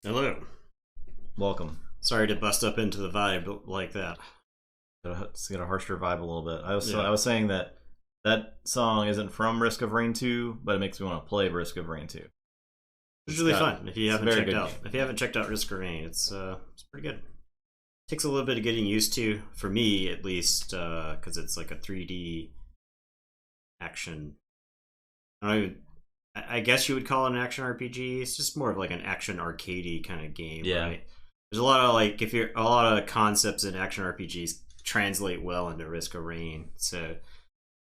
Hello. Welcome. Sorry to bust up into the vibe like that. It's gonna harsher vibe a little bit. I Yeah. was saying that that song isn't from Risk of Rain 2, but it makes me want to play Risk of Rain 2. It's really fun if you it's a haven't very checked good out. game. If you haven't checked out Risk of Rain, it's pretty good. Takes a little bit of getting used to, for me at least, because it's like a 3D action. I don't even, I guess you would call it an action RPG. It's just more of like an action arcadey kind of game, Yeah. right? There's a lot of a lot of concepts in action RPGs translate well into Risk of Rain. So,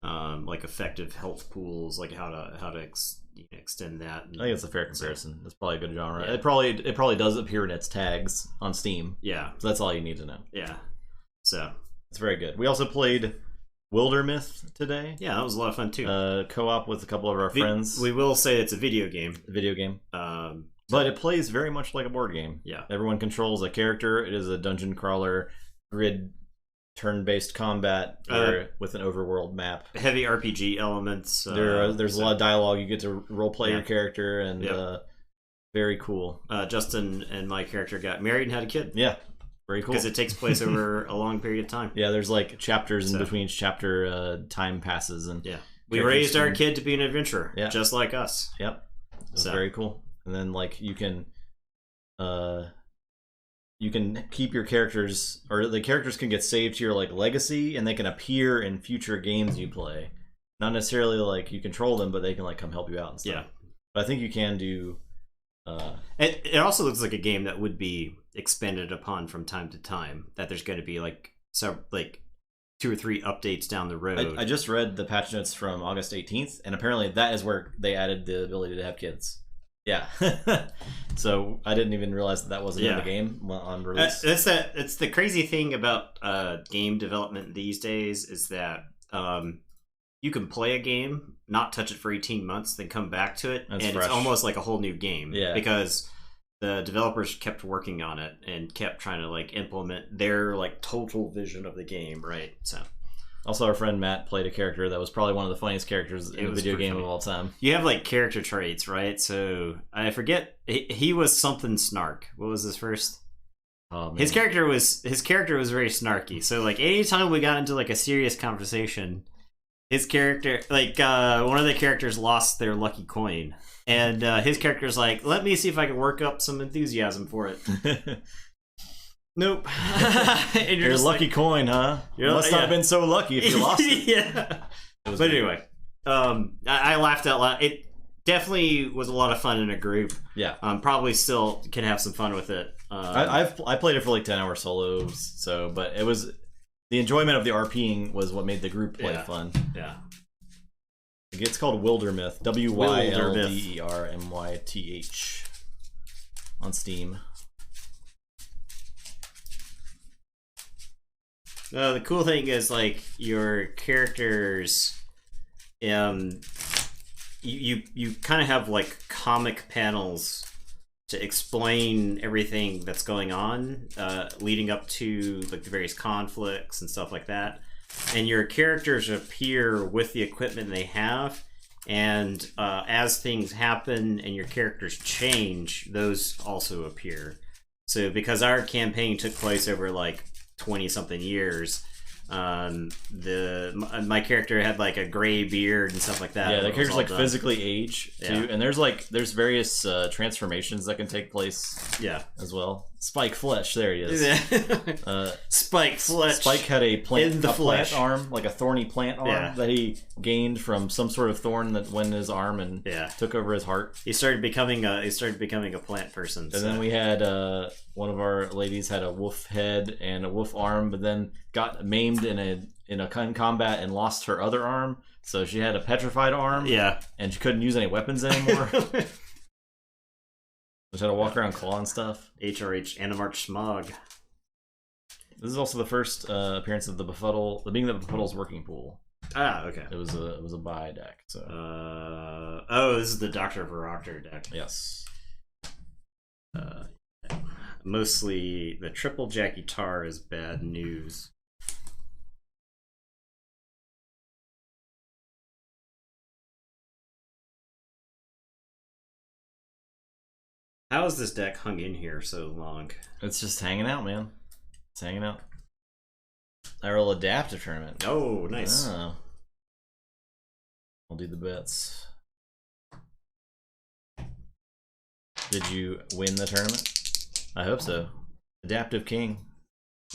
like effective health pools, like how to extend that. I think it's a fair comparison. It's probably a good genre. Yeah. It probably does appear in its tags on Steam. Yeah, So that's all you need to know. yeah. So It's very good. We also played Wildermyth today. yeah, that was a lot of fun too. Co-op with a couple of our friends. We will say it's a video game. Video game. Um, But it plays very much like a board game. Yeah. Everyone controls a character. It is a dungeon crawler, grid, turn-based combat with an overworld map. Heavy RPG elements. There's a lot of dialogue. You get to role-play Yeah. your character, and very cool. Justin and my character got married and had a kid. Yeah, very cool. Because it takes place over a long period of time. Yeah, there's like chapters in between each chapter. Time passes, and yeah, we raised our kid to be an adventurer, just like us. Yep, it's very cool. And then like you can keep your characters, or the characters can get saved to your like legacy, and they can appear in future games you play. Not necessarily like you control them, but they can like come help you out and stuff. Yeah, but I think you can do. It also looks like a game that would be expanded upon from time to time. That there's going to be like 2 or 3 updates down the road. I just read the patch notes from August 18th, and apparently that is where they added the ability to have kids. Yeah, so I didn't even realize that wasn't in the game on release. It's the crazy thing about game development these days is that you can play a game, not touch it for 18 months, then come back to it, and it's almost like a whole new game. Yeah, because the developers kept working on it and kept trying to like implement their like total vision of the game, right? So. Also, our friend Matt played a character that was probably one of the funniest characters in a video game of all time. You have like character traits, right? So I forget, he was something snark. What was his first? Oh, man. His character was very snarky. So like anytime we got into like a serious conversation, his character, like one of the characters lost their lucky coin, and his character's like, "Let me see if I can work up some enthusiasm for it." Nope. And your lucky coin, huh? You must not have been so lucky if you lost it. Yeah. But anyway, I laughed out loud. It definitely was a lot of fun in a group. Yeah. Probably still can have some fun with it. I played it for like 10-hour solos, but it was the enjoyment of the RPing was what made the group play fun. Yeah. It's called Wildermyth. WYLDERMYTH on Steam. The cool thing is like your characters, you kind of have like comic panels to explain everything that's going on, leading up to like the various conflicts and stuff like that. And your characters appear with the equipment they have, and as things happen and your characters change, those also appear. So because our campaign took place over like 20-something years, my character had like a gray beard and stuff like that. Yeah, the characters like physically age too, and there's various transformations that can take place. Yeah, as well. Spike Flesh, there he is. Spike Flesh. Spike had a plant arm, like a thorny plant arm that he gained from some sort of thorn that went in his arm and took over his heart. He started becoming a plant person. And then we had one of our ladies had a wolf head and a wolf arm, but then got maimed in a combat and lost her other arm. So she had a petrified arm. Yeah, and she couldn't use any weapons anymore. Just had to walk around clawing stuff. HRH Animarch Smog. This is also the first appearance of the being the Befuddle's working pool. Ah, okay. It was a buy deck. So. This is the Doctor Varoctor deck. Yes. Mostly the triple jack guitar is bad news. How is this deck hung in here so long? It's just hanging out, man. It's hanging out. I roll adaptive tournament. Oh, nice. Oh. I'll do the bets. Did you win the tournament? I hope so. Adaptive King.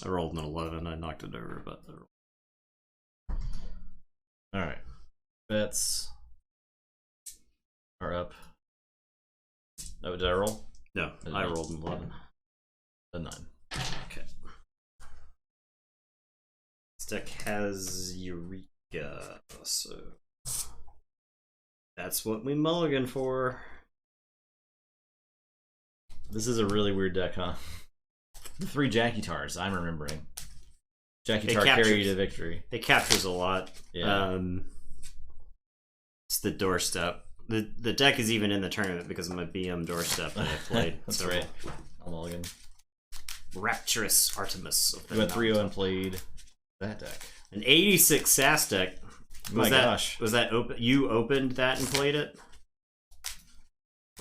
I rolled an 11. I knocked it over, but... Alright. Bets are up. Oh, did I roll? No, I rolled an 11. A 9. Okay. This deck has Eureka, so... That's what we mulligan for. This is a really weird deck, huh? The 3 Jackie Tars, I'm remembering. Jackie Tar carried to victory. It captures a lot. Yeah. It's the doorstep. The deck is even in the tournament because of my BM doorstep that I played. That's right. I'll mulligan. Rapturous Artemis. You went 3-0 and played that deck. An 86 SAS deck. Gosh. Was that open? You opened that and played it?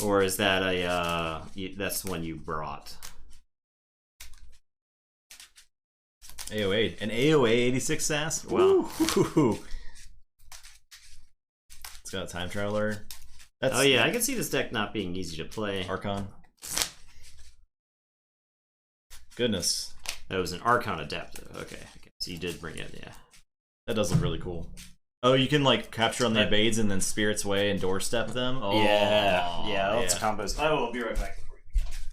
Or is that a, that's the one you brought? AOA. An AOA 86 SAS? Wow. Ooh. It's got a time traveler. Oh yeah, I can see this deck not being easy to play. Archon. Goodness. That was an Archon adaptive. Okay. So you did bring it, yeah. That does look really cool. Oh, you can like capture on the Abades and then Spirit's Way and doorstep them? Oh, yeah, lots of combos. I will be right back.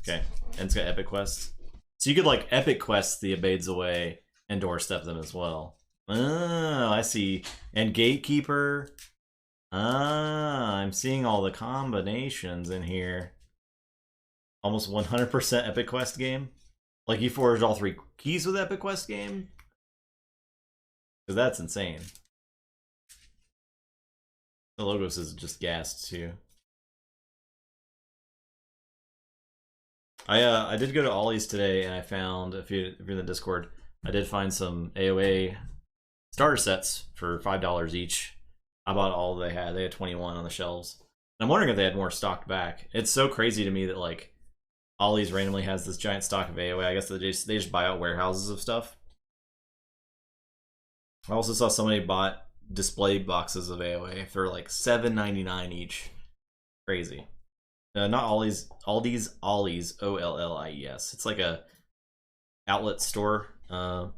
Okay, and it's got Epic Quest. So you could like Epic Quest the Abades away and doorstep them as well. Oh, I see. And Gatekeeper. Ah, I'm seeing all the combinations in here. Almost 100% Epic Quest game. Like you forged all 3 keys with Epic Quest game? Because that's insane. The Logos is just gassed too. I did go to Ollie's today and I found, if you're in the Discord, I did find some AOA starter sets for $5 each. I bought all they had. They had 21 on the shelves. And I'm wondering if they had more stocked back. It's so crazy to me that like Ollie's randomly has this giant stock of AOA. I guess they just buy out warehouses of stuff. I also saw somebody bought display boxes of AOA for like $7.99 each. Crazy. Not Ollie's, Aldi's, Ollie's, Ollies. It's like a outlet store. I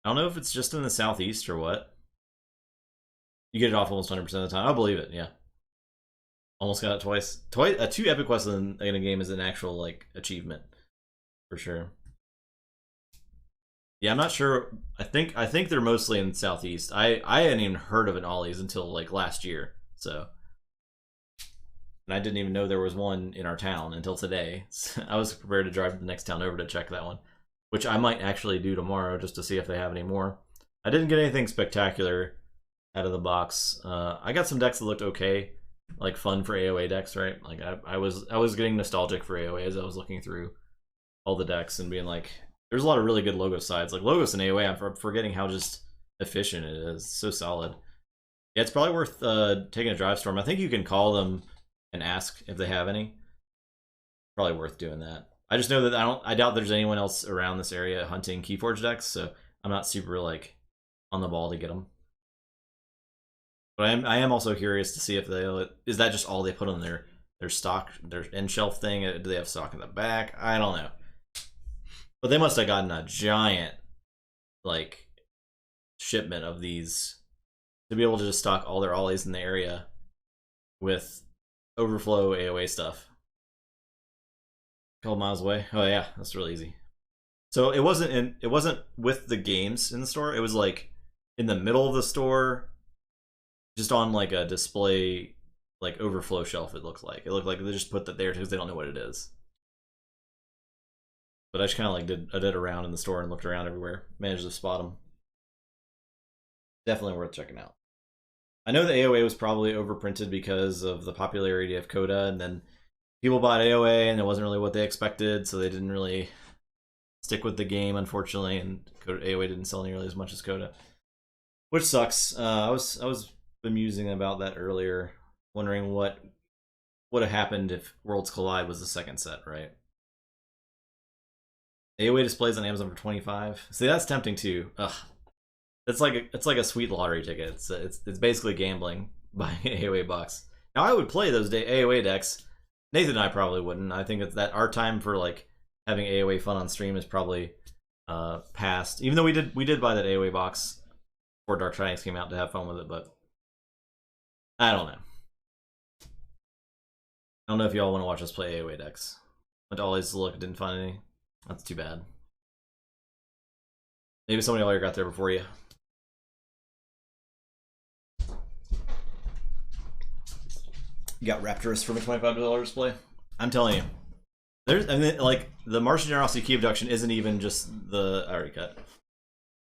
don't know if it's just in the southeast or what. You get it off almost 100% of the time. I believe it. Yeah. Almost got it twice. 2 Epic Quests in a game is an actual like achievement for sure. Yeah, I'm not sure. I think they're mostly in the southeast. I hadn't even heard of an Ollie's until like last year. So, and I didn't even know there was one in our town until today. So I was prepared to drive to the next town over to check that one, which I might actually do tomorrow just to see if they have any more. I didn't get anything spectacular out of the box. I got some decks that looked okay, like fun for AOA decks, right? Like I was getting nostalgic for AOA as I was looking through all the decks and being like, there's a lot of really good Logos sides. Like Logos and AOA, I'm forgetting how just efficient it is. It's so solid. Yeah, it's probably worth taking a drive storm. I think you can call them and ask if they have any. Probably worth doing that. I just know that I doubt there's anyone else around this area hunting Keyforge decks, so I'm not super like on the ball to get them. But I am also curious to see if is that just all they put on their stock, their end shelf thing? Do they have stock in the back? I don't know. But they must have gotten a giant like shipment of these to be able to just stock all their Ollies in the area with overflow AOA stuff. A couple miles away. Oh yeah, that's really easy. So it wasn't with the games in the store. It was like in the middle of the store, just on like a display, like overflow shelf. It looked like they just put that there because they don't know what it is. But I just kind of like did around in the store and looked around everywhere. Managed to spot them. Definitely worth checking out. I know the AOA was probably overprinted because of the popularity of Coda, and then people bought AOA and it wasn't really what they expected, so they didn't really stick with the game, unfortunately, and AOA didn't sell nearly as much as Coda, which sucks. I was bemusing about that earlier, wondering what would have happened if Worlds Collide was the second set, right? AOA displays on Amazon for 25. See, that's tempting too. Ugh, it's like a sweet lottery ticket. It's basically gambling buying an AOA box. Now I would play those AOA decks. Nathan and I probably wouldn't. I think it's that our time for like having AOA fun on stream is probably past. Even though we did buy that AOA box before Dark Tidings came out to have fun with it, but I don't know. I don't know if y'all want to watch us play AOA decks. Went to Ollie's to look, didn't find any. That's too bad. Maybe somebody already got there before you. You got Raptorus from a $25 display? I'm telling you. There's, I mean, like, the Martian Generosity Key Abduction isn't even just the... I already cut.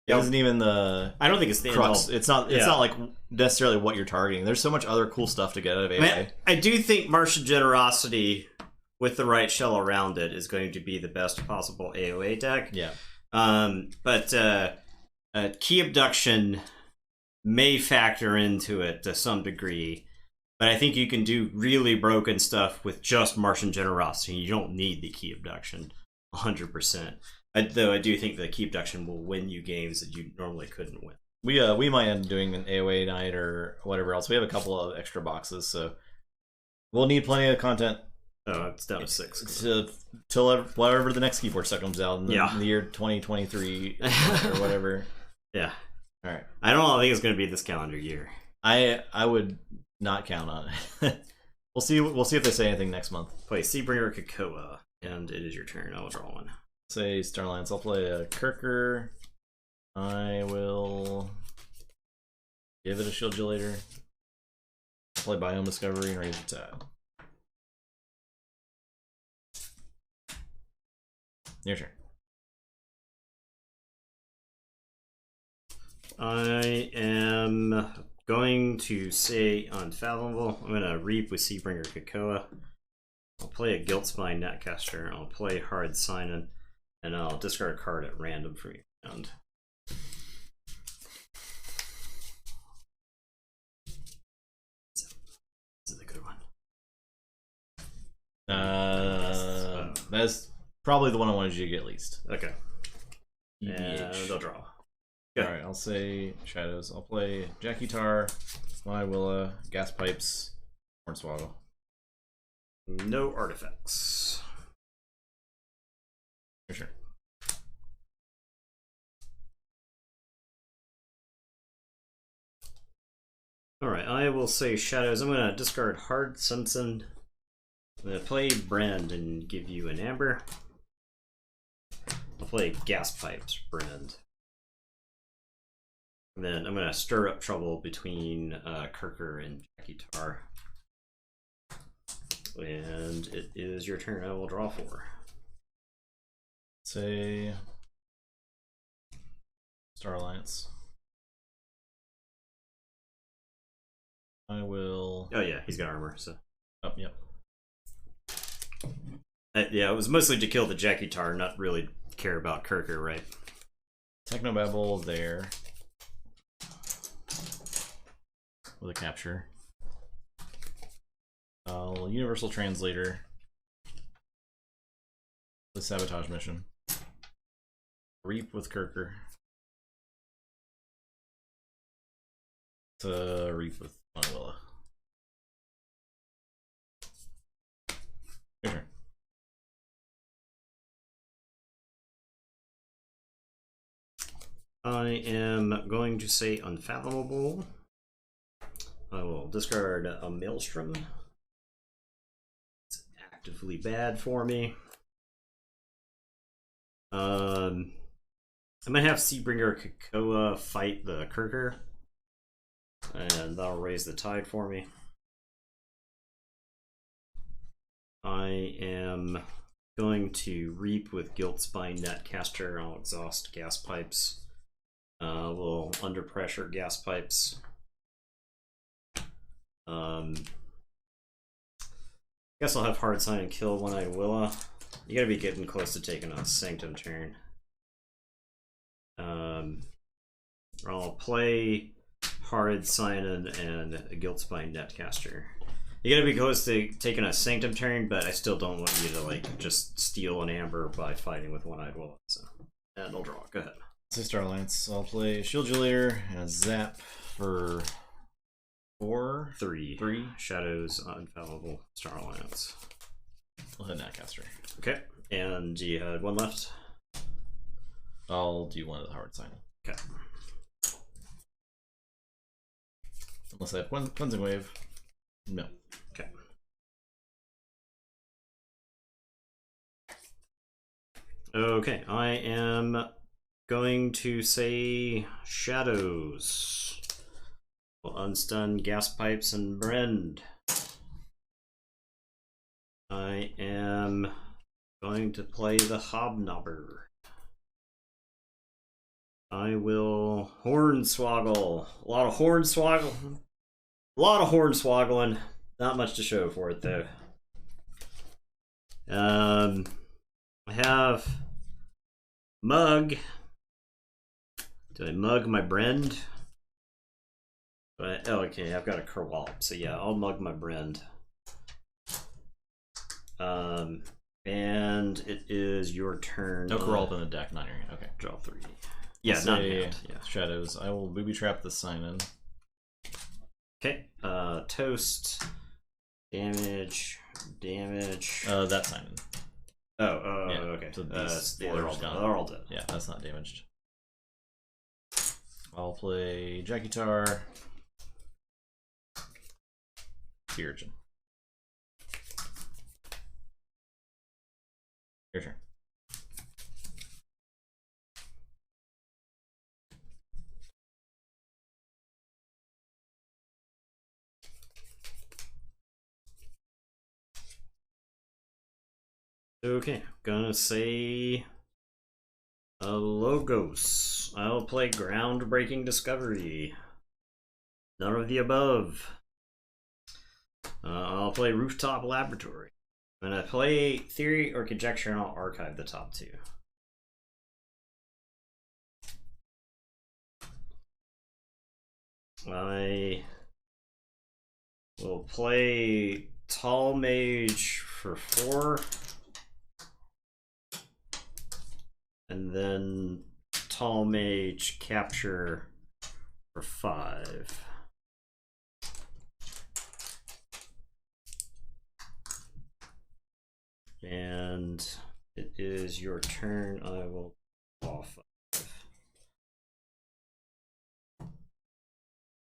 It isn't even the... I don't think it's the crux. It's not like necessarily what you're targeting. There's so much other cool stuff to get out of AOA. I do think Martian Generosity, with the right shell around it, is going to be the best possible AOA deck. Yeah. But Key Abduction may factor into it to some degree. But I think you can do really broken stuff with just Martian Generosity. You don't need the Key Abduction 100%. Though I do think the Key Abduction will win you games that you normally couldn't win. We might end up doing an AOA night or whatever else. We have a couple of extra boxes, so we'll need plenty of content. Oh, it's down to 6. Till whatever the next Keyforge set comes out in the year 2023 or whatever. Yeah. All right. I don't think it's going to be this calendar year. I would not count on it. We'll see if they say anything next month. Play Seabringer Kakoa, and it is your turn. I will draw one. Say Starlines. I'll play a Kirker. I will give it a Shieldulator. I'll play Biome Discovery and raise the tide. Your turn. I am going to say Unfathomable. I'm going to Reap with Seabringer Kakoa. I'll play a Guiltspine Netcaster. I'll play Hard Sign-In, and I'll discard a card at random from your hand. This is a good one. That's probably the one I wanted you to get least. Okay. EDH. And they'll draw. Alright, I'll say Shadows. I'll play Jackie Tar, Willa, Gas Pipes, Hornswoggle. No artifacts. For sure. Alright, I will say Shadows. I'm going to discard Hard Simpson. I'm going to play Brand and give you an Amber. I'll play Gas Pipes, Brand. And then I'm going to stir up trouble between Kirker and Jackie Tar. And it is your turn. I will draw 4. Say Star Alliance. I will... Oh yeah, he's got armor, so... Oh, yep. Yeah, it was mostly to kill the Jackie Tar, not really care about Kirker, right? Technobabble there. With a capture. Universal Translator. The Sabotage Mission. Reap with Kirker. To Reap with Willa. Your turn. I am going to say Unfathomable. I will discard a Maelstrom. It's actively bad for me. I'm gonna have Seabringer Kakoa fight the Kirker, and that'll raise the tide for me. I am going to Reap with Guiltspine Netcaster. I'll exhaust Gas Pipes. We'll under pressure Gas Pipes. Guess I'll have Hard Sign and kill One-Eyed Willa. You gotta be getting close to taking a Sanctum turn. I'll play Hard Sign and a Guiltspine Netcaster. You gotta be close to taking a Sanctum turn, but I still don't want you to like just steal an Amber by fighting with One-Eyed Wolf. So, and I'll draw. Go ahead. So Starlance. I'll play Shield Julier and a Zap for 4. 3. Shadows, Infallible, Starlance. I'll hit Gnatcaster. Okay. And you had 1 left. I'll do one of the hard sign. Okay. Unless I have Cleansing Wave. No. Okay. Okay, I am going to say Shadows. Will unstun Gas Pipes and Brend. I am going to play the Hobnobber. I will Hornswoggle. A lot of Hornswoggling. Not much to show for it though. I have Mug. Do I mug my Brend? But, oh, okay, I've got a Kerwallop, so yeah, I'll mug my Brend. And it is your turn. No Kerwallop in the deck, not your hand. Okay. Draw 3. Yeah, not hand. Yeah. Shadows. I will booby trap the sign-in. Okay. Toast. Damage. That sign-in. Oh, yeah. Okay. So they're all dead. Yeah, that's not damaged. I'll play Jackie-Tar. Sea Urchin. Your turn. Okay, gonna say a Logos. I'll play Groundbreaking Discovery. None of the above. I'll play Rooftop Laboratory. I'm gonna play Theory or Conjecture, and I'll archive the top 2. I will play Tall Mage for 4. And then Tall Mage Capture for 5. And it is your turn. I will draw 5.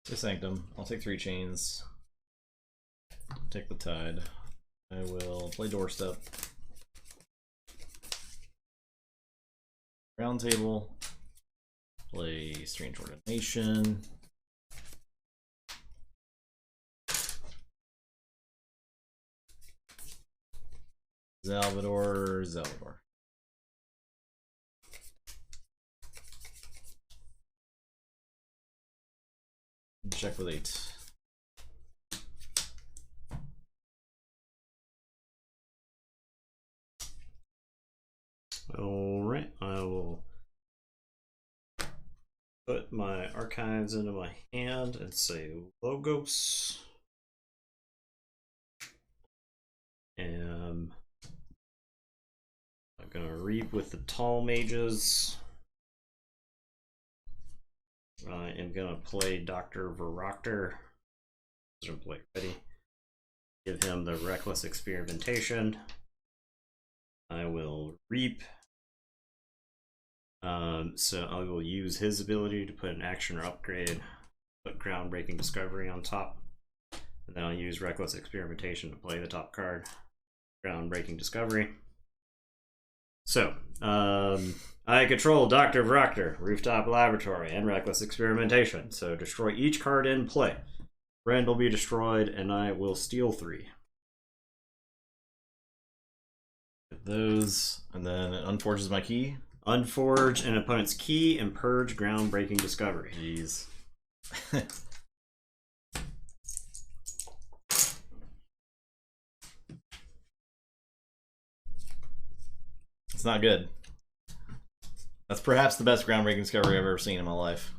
To Sanctum. I'll take 3 chains. Take the Tide. I will play Doorstep. Round Table. Play Strange Ordination. Salvador. Check with 8. Alright, I will put my archives into my hand and say Logos. And I'm gonna read with the Tall Mages. I am gonna play Dr. Varoctor. Play ready. Give him the Reckless Experimentation. I will reap. So I will use his ability to put an action or upgrade, put Groundbreaking Discovery on top, and then I'll use Reckless Experimentation to play the top card, Groundbreaking Discovery. So, I control Dr. Varoctor, Rooftop Laboratory, and Reckless Experimentation, so destroy each card in play. Brand will be destroyed, and I will steal 3. Those, and then it unforges my key. Unforge an opponent's key and purge Groundbreaking Discovery. Jeez. It's not good. That's perhaps the best Groundbreaking Discovery I've ever seen in my life.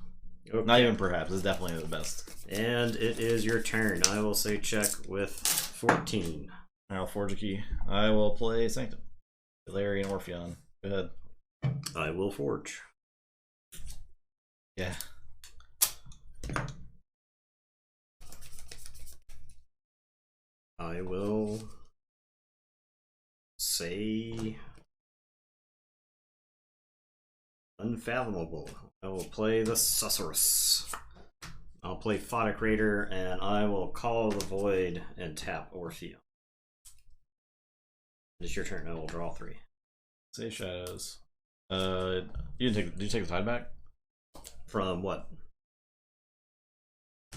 Okay. Not even perhaps, it's definitely the best. And it is your turn. I will say check with 14. I'll forge a key. I will play Sanctum. Larry and Orpheon. Go ahead. I will forge. Yeah. I will say Unfathomable. I will play the Susurrus. I'll play Photic Raider, and I will call the Void and tap Orpheon. It's your turn. I will draw 3. Say Shadows. You didn't take. Did you take the Tide back? From what?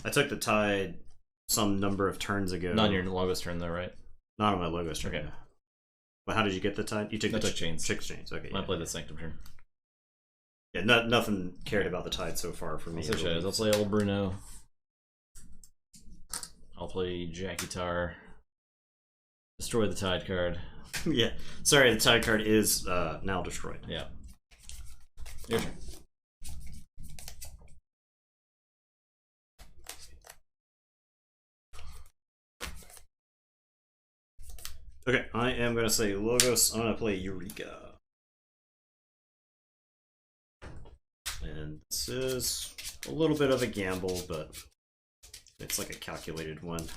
I took the Tide some number of turns ago. Not on your Logos turn, though, right? Not on my Logos turn. Okay. But how did you get the Tide? You took I took Chains. 6 Chains. Okay. I played the Sanctum turn. Yeah, nothing cared about the Tide so far for me. Say Shadows. I'll play Old Bruno. I'll play Jackie Tar. Destroy the Tide card. Yeah. Sorry, the Tide card is now destroyed. Yeah. Your turn. Okay, I am going to say Logos. I'm going to play Eureka. And this is a little bit of a gamble, but it's like a calculated one.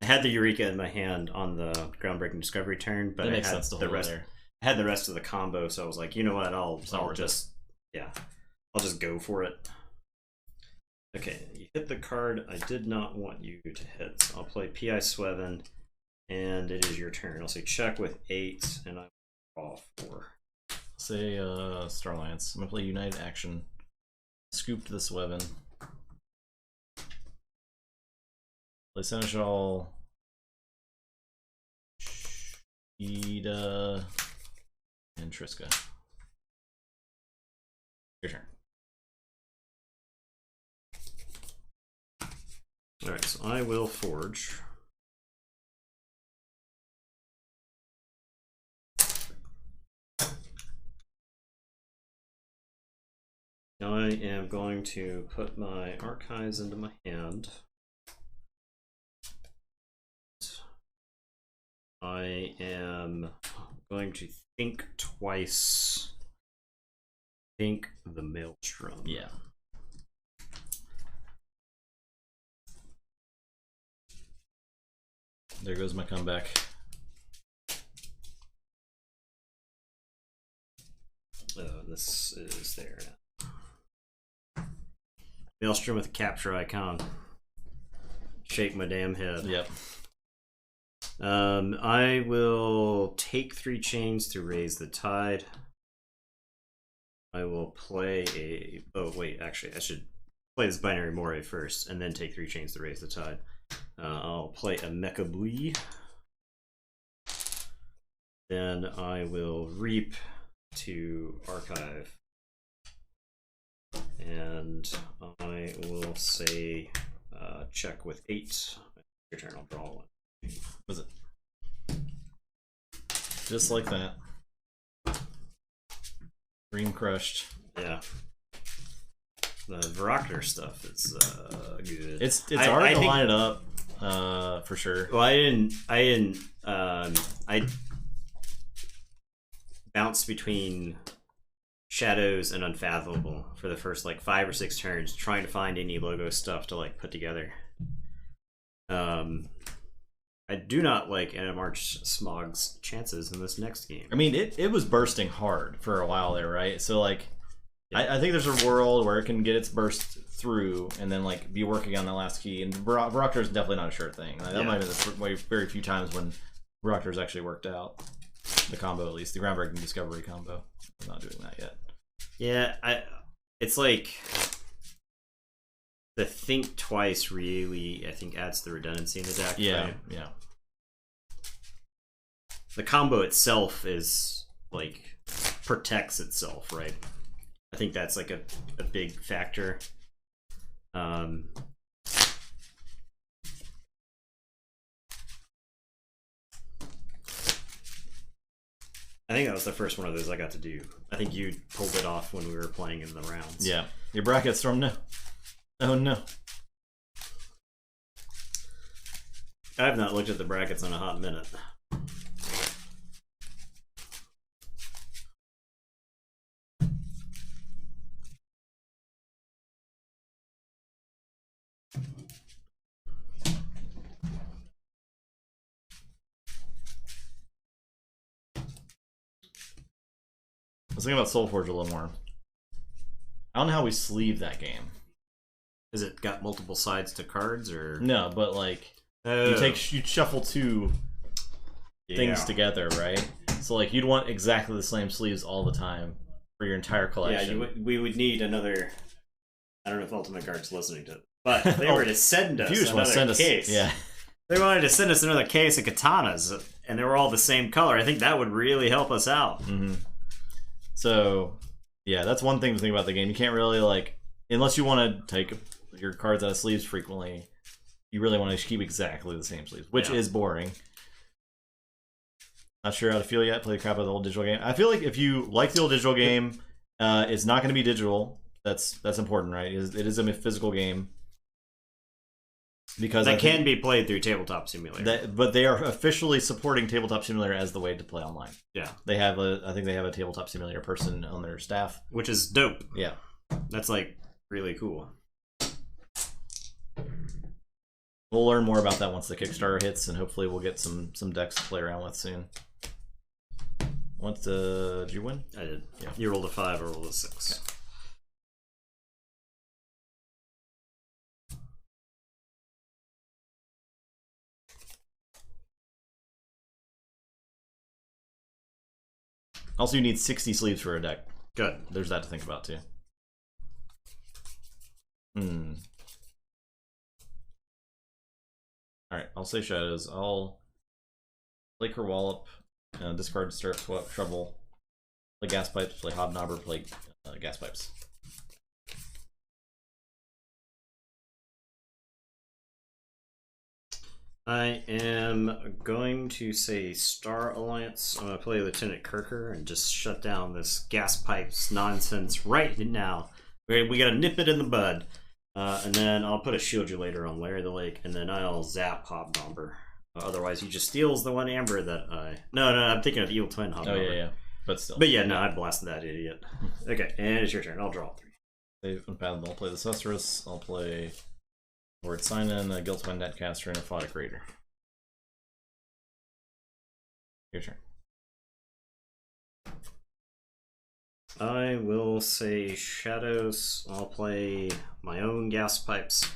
I had the Eureka in my hand on the Groundbreaking Discovery turn, but I had the rest. I had the rest of the combo, so I was like, you know what? I'll just go for it. Okay, you hit the card I did not want you to hit. So I'll play P.I. Sweven, and it is your turn. I'll say check with 8, and I will draw 4. Say Starlance. I'm gonna play United Action. Scooped the Sweven. Play Seneschal. Ida and Triska. Your turn. Alright, so I will forge. I am going to put my archives into my hand. I am going to think twice. Think the Maelstrom. Yeah. There goes my comeback. This is there now. Maelstrom with a capture icon. Shake my damn head. Yep. I will take 3 chains to raise the tide. I will play a... Oh, wait, actually, I should play this Binary Moray first, and then take 3 chains to raise the tide. I'll play a Mecha Blee. Then I will Reap to archive. And I will say check with 8. Your turn, I'll draw 1. Was it? Just like that. Dream crushed. Yeah. The Varrockner stuff is good. It's hard to line it up, for sure. Well, I bounced between Shadows and Unfathomable for the first like 5 or 6 turns, trying to find any logo stuff to like put together. I do not like Animarch Smog's chances in this next game. I mean, it was bursting hard for a while there, right? So like, yeah. I think there's a world where it can get its burst through and then like be working on the last key. And Varrockner is definitely not a sure thing. That might have been the very few times when Varrockner's actually worked out. The combo, at least the Groundbreaking Discovery combo. I'm not doing that yet. Yeah, it's like the think twice really, I think, adds the redundancy in the deck. Yeah, right? Yeah. The combo itself is like protects itself, right? I think that's like a big factor. I think that was the first one of those I got to do. I think you pulled it off when we were playing in the rounds. Yeah. Your bracket storm, no. Oh no. I have not looked at the brackets in a hot minute. I was thinking about Soulforge a little more. I don't know how we sleeve that game. Is it got multiple sides to cards, or no? But like, you shuffle two things together, right? So like, you'd want exactly the same sleeves all the time for your entire collection. Yeah, we would need another. I don't know if Ultimate Guard's listening to it, but if they were to send us another case. Yeah. They wanted to send us another case of katanas, and they were all the same color. I think that would really help us out. Mm-hmm. So, yeah, that's one thing to think about the game. You can't really, like, unless you want to take your cards out of sleeves frequently, you really want to keep exactly the same sleeves, which is boring. Not sure how to feel yet. Play the crap out of the old digital game. I feel like if you like the old digital game, it's not going to be digital. That's important, right? It is a physical game. Because that can be played through Tabletop Simulator, but they are officially supporting Tabletop Simulator as the way to play online. Yeah, they have I think they have a Tabletop Simulator person on their staff, which is dope. Yeah, that's like really cool. We'll learn more about that once the Kickstarter hits, and hopefully we'll get some decks to play around with soon. Did you win? I did. Yeah, you rolled a 5, I rolled a 6. Okay. Also, you need 60 sleeves for a deck. Good. There's that to think about, too. Alright, I'll say Shadows. I'll play Kerwallop, discard Stir Trouble, play Gas Pipes, play Hobnobber, play Gas Pipes. I am going to say Star Alliance. I'm going to play Lieutenant Kirker and just shut down this gas pipes nonsense right now. We got to nip it in the bud. And then I'll put a Shield You Later on Larry the Lake, and then I'll zap Hobnobber. Otherwise, he just steals the one Amber that I... No, I'm thinking of Evil Twin Hobnobber. Oh, yeah. But still. But yeah, no, I blasted that idiot. Okay, and it's your turn. I'll draw 3. Save Unfathomable. I'll play the Susurrus. I'll play... Lord Sign-In, a Guiltwine Netcaster, and a Photic Raider. Your turn. I will say Shadows. I'll play my own Gas Pipes.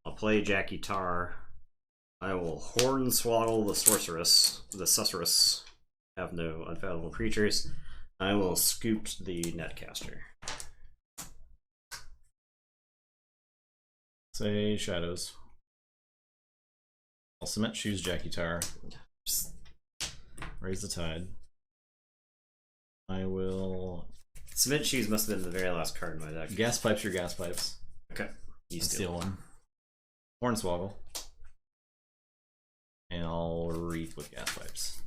I'll play Jackie Tar. I will Hornswoggle the Susurrus. Have no unfathomable creatures. I will scoop the Netcaster. Say Shadows. I'll Cement Shoes Jackie Tar. Just raise the tide. I will... Cement Shoes must have been the very last card in my deck. Gas Pipes your Gas Pipes. Okay. You steal one. Hornswoggle. And I'll Reap with Gas Pipes.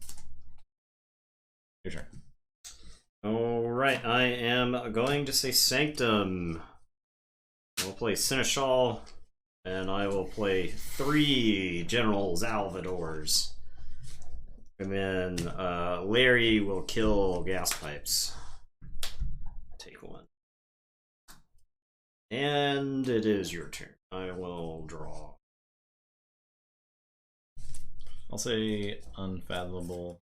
Your turn. Alright, I am going to say Sanctum. I'll play Seneschal, and I will play 3 General Salvadors. And then Larry will kill Gas Pipes. Take 1. And it is your turn. I will draw. I'll say Unfathomable.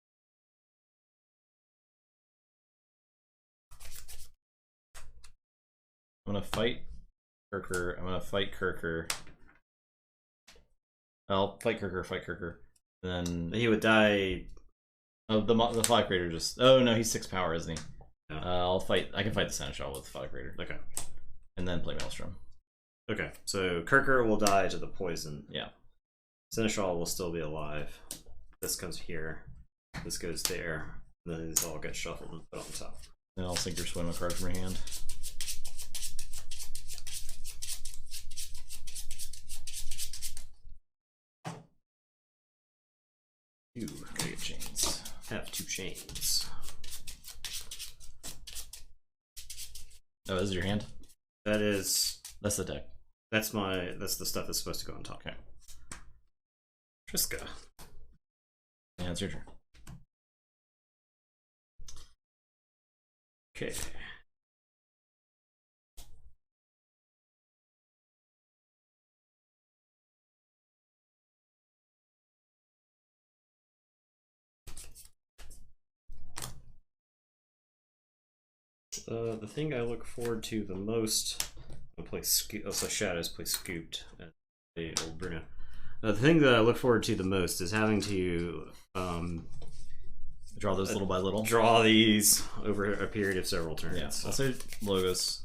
I'm gonna fight Kirker. I'm gonna fight Kirker. I'll fight Kirker. Then he would die. Oh, the Fog Raider just. Oh no, he's 6 power, isn't he? Yeah. I'll fight. I can fight the Seneschal with the Fog Raider. Okay. And then play Maelstrom. Okay, so Kirker will die to the poison. Yeah. Seneschal will still be alive. This comes here. This goes there. And then these all get shuffled and put on top. Then I'll sink your swim a card from your hand. Chains. Have 2 chains. Oh, this is your hand? That's the deck. That's the stuff that's supposed to go on top. Okay. Triska. Yeah, it's your turn. Okay. The thing I look forward to the most, I'll play also Shadows play Scooped and play Old Bruno. The thing that I look forward to the most is having to draw those little by little. Draw these over a period of several turns. Yeah, I'll say Logos.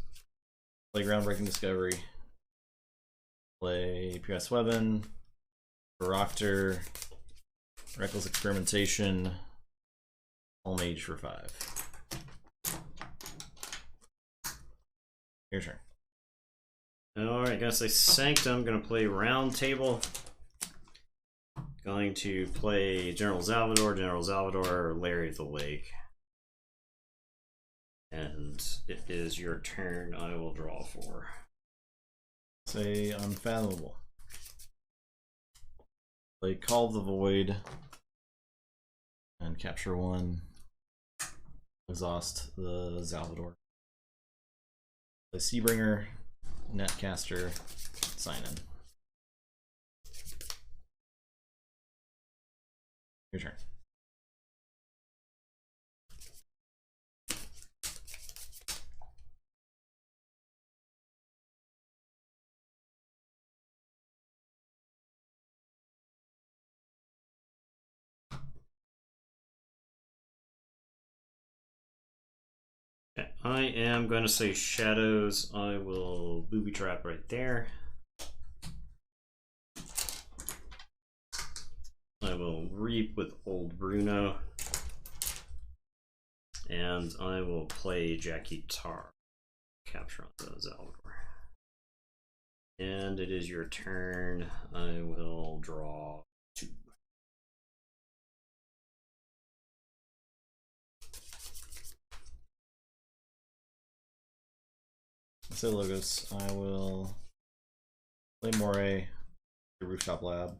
Play Groundbreaking Discovery. Play PS Weapon. Barakter. Reckless Experimentation. All Mage for 5. Your turn. Alright, gonna say Sanctum, gonna play Round Table. Going to play General Salvador, Larry of the Lake. And it is your turn. I will draw 4. Say Unfathomable. Play Call of the Void. And capture 1. Exhaust the Salvador. Play Seabringer. Netcaster. Sign in. Your turn. Okay, I am going to say Shadows. I will booby trap right there. I will Reap with Old Bruno. And I will play Jackie Tar. Capture on the Salvador. And it is your turn. I will draw 2. Say Logos. I will play Moray, the Rooftop Lab.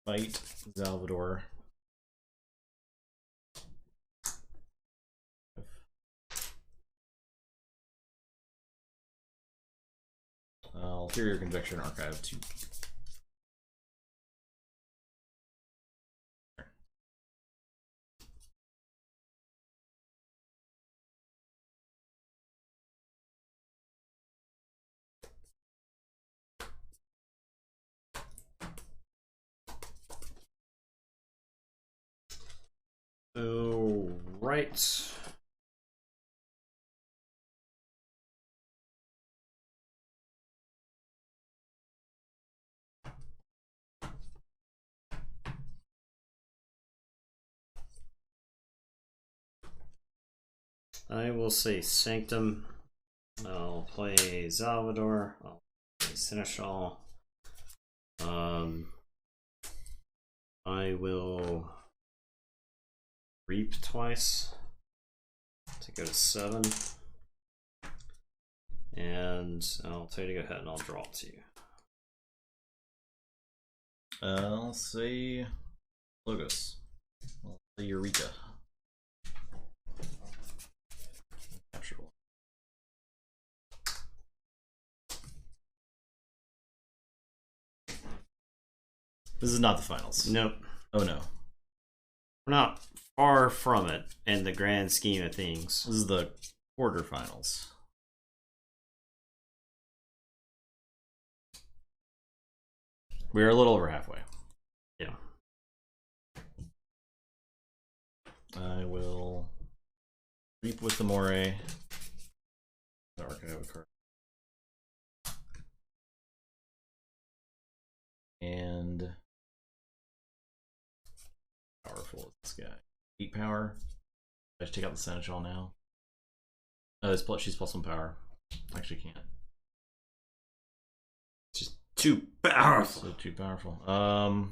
Fight Salvador. Ulterior Conjecture and Archive 2. Oh, right. I will say Sanctum. I'll play Salvador. I'll play Seneschal. I will Reap twice to go to 7. And I'll tell you to go ahead and I'll draw 2. I'll say Logos. I'll say Eureka. Capture 1. This is not the finals. Nope. Oh no. We're not far from it in the grand scheme of things. This is the quarterfinals. We're a little over halfway. Yeah. I will Reap with the Moray. The Archive card. And powerful is this guy. 8 power. I should take out the Seneschal now. Oh, she's +1 power. Actually can't. Just too powerful. So too powerful. I'll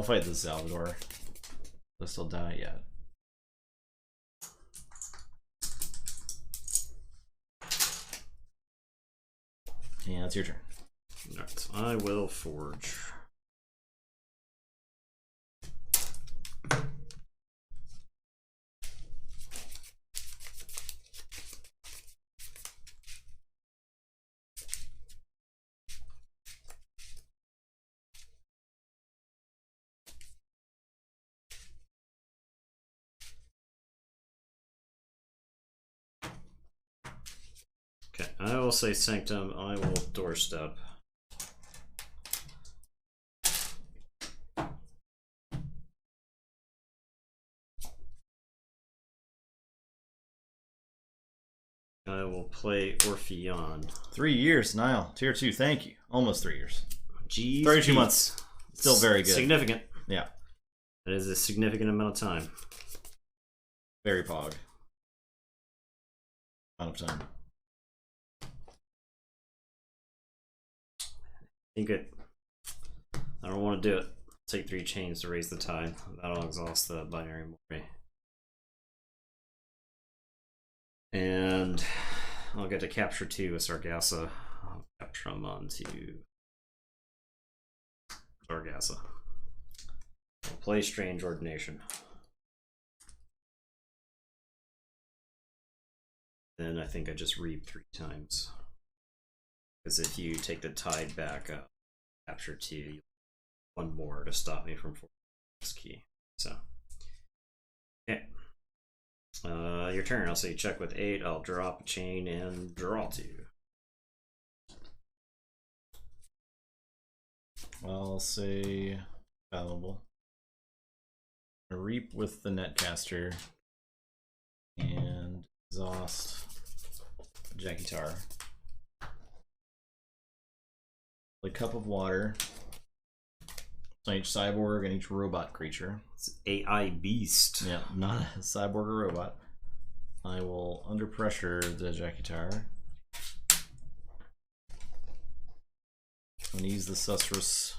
fight the Salvador. Will I still die? Yeah. Yeah, it's your turn. Alright, I will forge. Okay, I will say Sanctum, I will doorstep. I will play Orpheon. 3 years, Nile. Tier 2, thank you. Almost 3 years. Jeez, 32 months. Still very good. Significant. Yeah. That is a significant amount of time. Very pog. Amount of time. I don't want to do it. Take 3 chains to raise the tide. That'll exhaust the binary Mori. And I'll get to capture 2 with Sargasso. I'll capture them onto Sargasso. I'll play Strange Ordination. Then I think I just reap 3 times. Because if you take the tide back up, capture 2, you 1 more to stop me from forcing this key. So, okay. Your turn. I'll say check with 8. I'll drop a chain and draw 2. I'll say valuable. Reap with the netcaster and exhaust Jackie Tar. A cup of water on each cyborg and each robot creature. It's AI beast. Yeah, not a cyborg or robot. I will under pressure the Jackie Tar. And use the Susurrus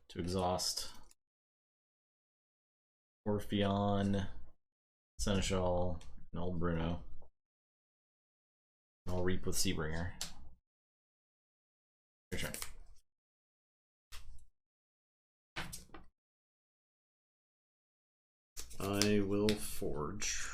to exhaust Orpheon, Seneschal, and old Bruno. And I'll reap with Seabringer. Your turn. I will forge.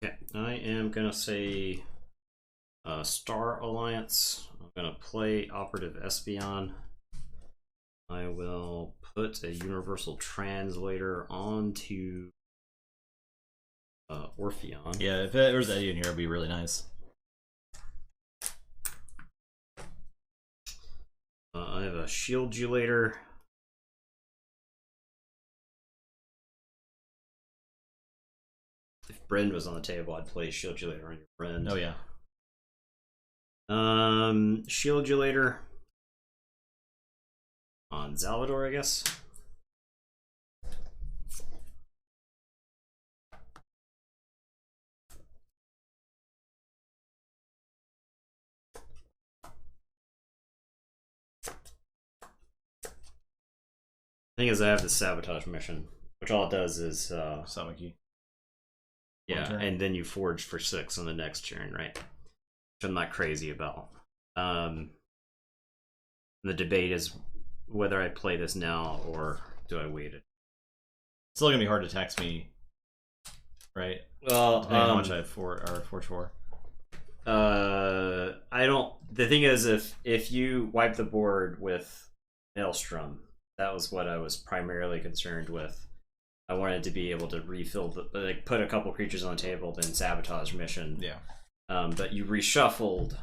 Okay, I am gonna say Star Alliance. I'm gonna play Operative Espion. I will put a Universal Translator onto Orpheon. Yeah, if there was Eddie in here, it'd be really nice. I have a Shield Gelator. If Brend was on the table, I'd play Shield Gelator on your Brend. Oh yeah. Shield Gelator on Salvador, I guess. Thing is, I have the Sabotage mission, which all it does is Samaki. yeah, and then you forge for 6 on the next turn, right? Which I'm not crazy about. The debate is whether I play this now or do I wait it. It's still gonna be hard to tax me, right? Well, depending on how much I forge for. I don't. The thing is, if you wipe the board with Maelstrom, that was what I was primarily concerned with. I wanted to be able to refill the, like, put a couple creatures on the table, then Sabotage mission. Yeah. But you reshuffled.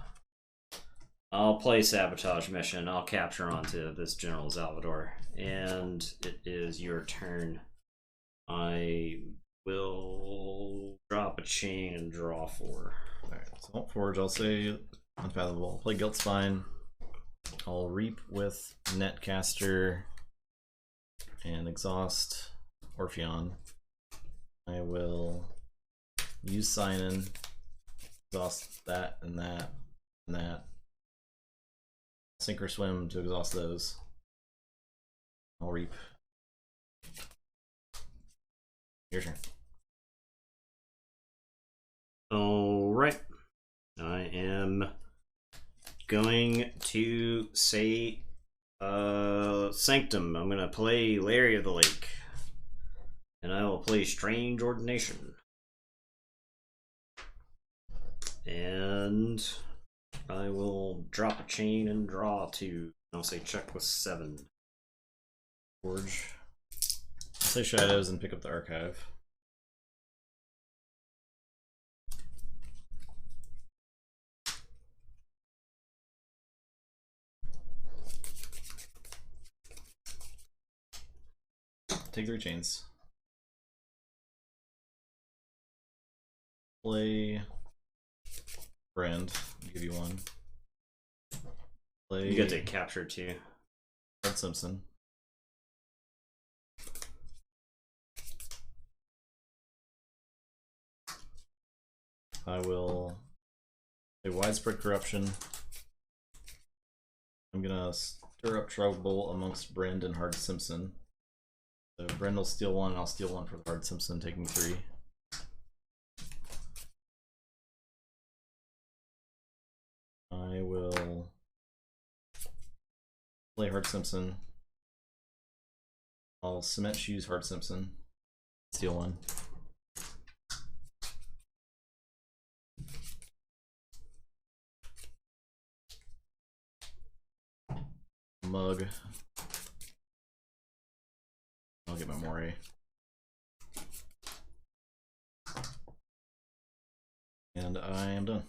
I'll play Sabotage mission. I'll capture onto this General Salvador, and it is your turn. I will drop a chain and draw 4. Alright, so Forge, I'll say Unfathomable. I'll play Guilt Spine. I'll Reap with Netcaster and Exhaust Orpheon. I will use Sign In, exhaust that and that and that. Sink or Swim to exhaust those. I'll Reap. Your turn. Alright. I am going to say Sanctum. I'm going to play Larry of the Lake. And I will play Strange Ordination. And I will drop a chain and draw 2. I'll say check with 7. Forge. I'll say Shadows and pick up the Archive. Take 3 chains. Play Brand. I'll give you 1. Play. You get to capture 2. Fred Simpson. I will play Widespread Corruption. I'm gonna stir up trouble amongst Brand and Hard Simpson. So Brand will steal 1, and I'll steal 1 for the Hard Simpson, taking 3. I will play Hard Simpson. I'll Cement Shoes Hard Simpson, steal 1. Mug. I'll get my Moray. And I am done.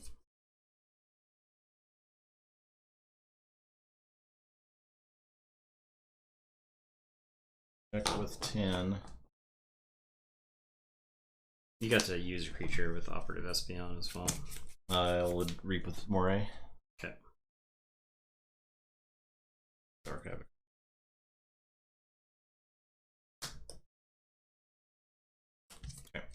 Check with 10. You got to use a creature with Operative Espeon as well. I would Reap with Moray. Okay. Dark Havoc. Okay.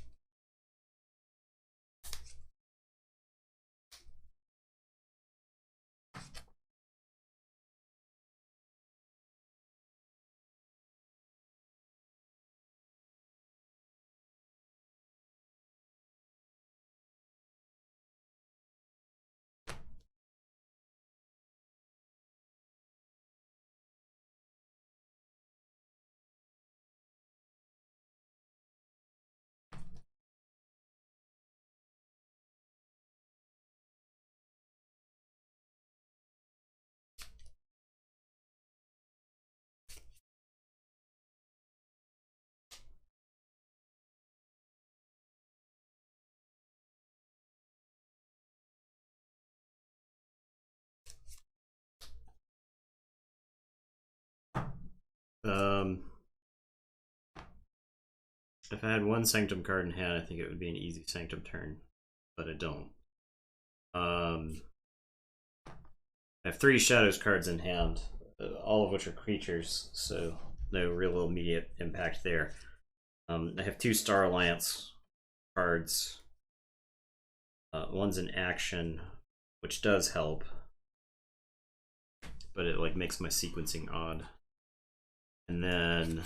If I had 1 Sanctum card in hand, I think it would be an easy Sanctum turn, but I don't. I have 3 Shadows cards in hand, all of which are creatures, so no real immediate impact there. I have 2 Star Alliance cards. One's an action, which does help, but it like makes my sequencing odd. And then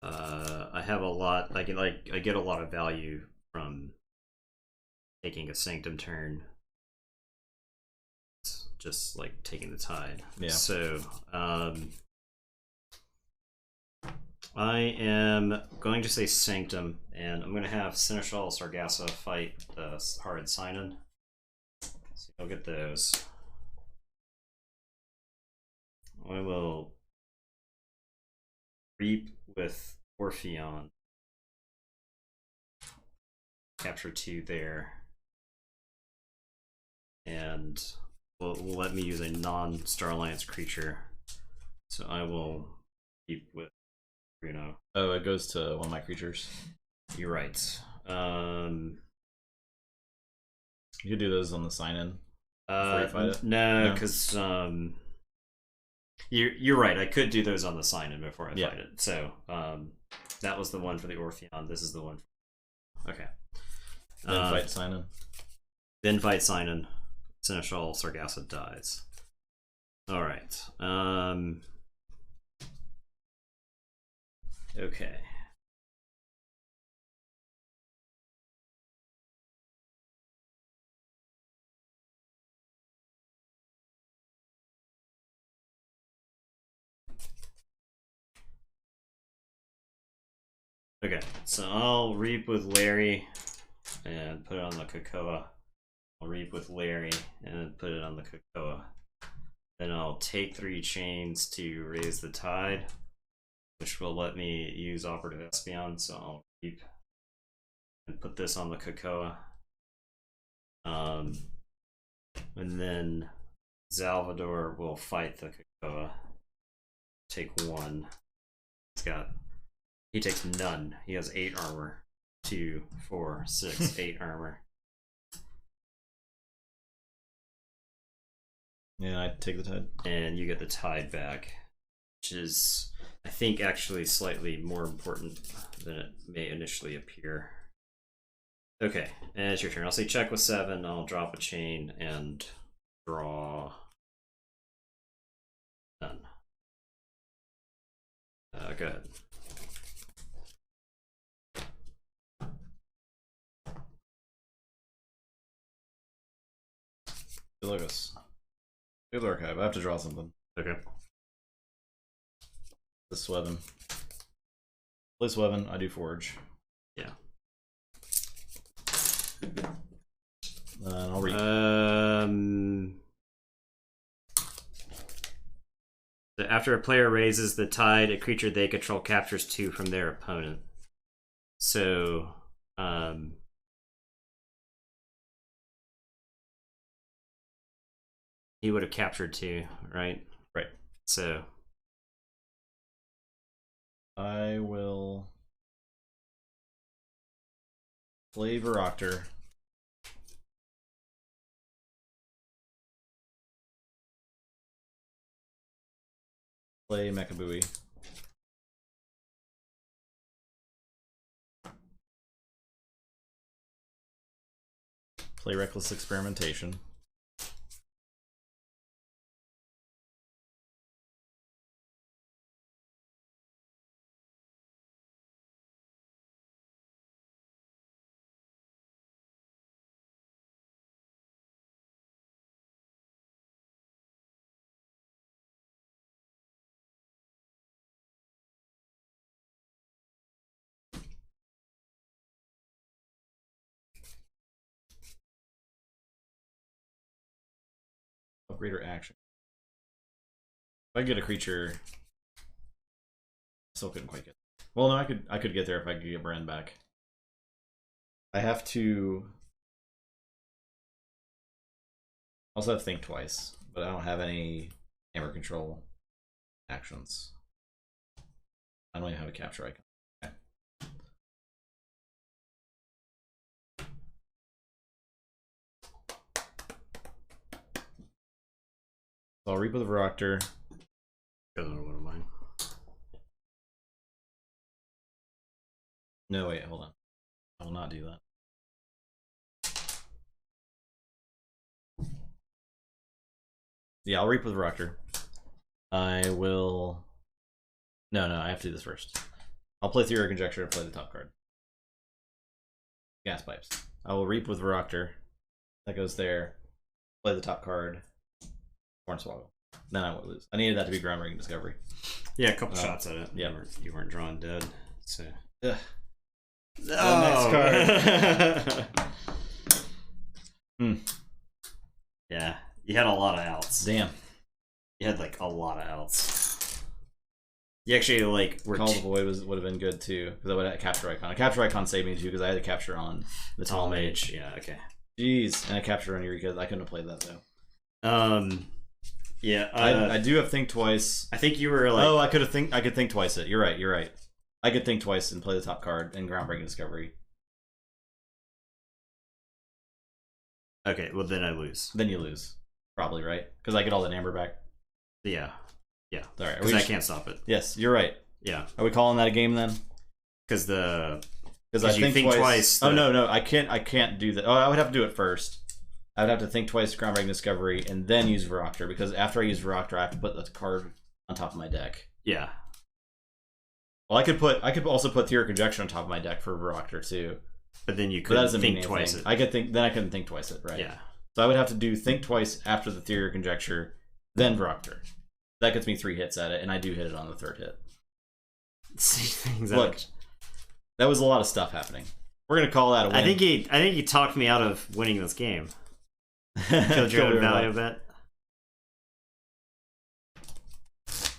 I have a lot. I get a lot of value from taking a Sanctum turn. It's just like taking the tide. Yeah. So I am going to say Sanctum, and I'm going to have Seneschal Sargasso fight the Hard Sign-In. So I'll get those. I will Reap with Orpheon. Capture 2 there. And will let me use a non-Star Alliance creature. So I will Reap with You know. Oh, it goes to one of my creatures. You're right. You could do those on the sign-in before you fight it. No, because you're right. I could do those on the sign-in before I fight it. So that was the one for the Orpheon. This is the one. Okay. Then fight sign-in. Then fight sign-in. Seneschal Sargassett dies. All right. Okay. Okay, so I'll reap with Larry and put it on the Cocoa. I'll reap with Larry and put it on the Cocoa. Then I'll take 3 chains to raise the tide, which will let me use Operative Espion. So I'll reap and put this on the Cocoa. And then Salvador will fight the Cocoa. Take 1. He takes none. He has 8 armor. 2, 4, 6, 8 armor. Yeah, I take the tide. And you get the tide back, which is, I think, actually slightly more important than it may initially appear. Okay, and it's your turn. I'll say check with 7. I'll drop a chain and draw none. Go ahead. Logos. Good archive. I have to draw something. Okay. The Sweven. Play Sweven, I do Forge. Yeah. I'll read. After a player raises the tide, a creature they control captures 2 from their opponent. So, he would have captured 2, right? Right. So I will play Varoctor. Play Mechabooey. Play Reckless Experimentation. Greater action. If I get a creature, still couldn't quite get. Well, no, I could get there if I could get Bran back. I have to also have to think twice, but I don't have any hammer control actions. I don't even have a capture icon. Okay. So I'll Reap with the Varoctor. Another one of mine. No, wait, hold on. I will not do that. Yeah, I'll Reap with Varoctor. I will... No, I have to do this first. I'll play Theory of Conjecture and play the top card. Gas Pipes. I will Reap with Varoctor. That goes there. Play the top card. Hornswoggle. Then I won't lose. I needed that to be Groundbreaking Discovery. Yeah, a couple shots at it. Yeah. You weren't drawn dead. So. Ugh. Next card. Yeah, you had a lot of outs. Damn. You had like a lot of outs. You actually like were Call the Void would have been good too, because I would have a capture icon. A capture icon saved me too, because I had a capture on the Tall Mage. Yeah, okay. Jeez, and a capture on Eureka. I couldn't have played that though. Yeah, I do have Think Twice. I think you were like. Oh, I could think twice it. You're right. I could think twice and play the top card and groundbreaking discovery. Okay, well then I lose. Then you lose, probably, right? Because I get all that amber back. Yeah. Yeah. All right. Because I can't stop it. Yes, you're right. Yeah. Are we calling that a game then? Because I you think twice. Oh no, I can't do that. Oh, I would have to do it first. I would have to think twice, groundbreaking discovery, and then use Viroctor. Because after I use Viroctor, I have to put the card on top of my deck. Yeah. Well, I could also put Theory Conjecture on top of my deck for Viroctor too. But then you couldn't think twice it. I couldn't think twice it, right? Yeah. So I would have to do think twice after the Theory Conjecture, then Viroctor. That gets me 3 hits at it, and I do hit it on the 3rd hit. Look, that was a lot of stuff happening. We're gonna call that a win. I think he talked me out of winning this game. Killed your own value event.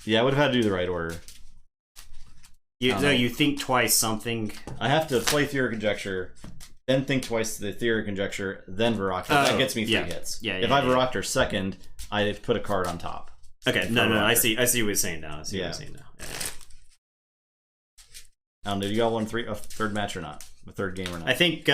Yeah, I would have had to do the right order. You think twice something. I have to play Theory Conjecture, then think twice the Theory Conjecture, then Viroctor. That gets me 3 hits. Yeah, if I Viroctor second, I put a card on top. Okay, no, I see what you're saying now. Yeah. I don't know. You got a third match or not? A third game or not? I think.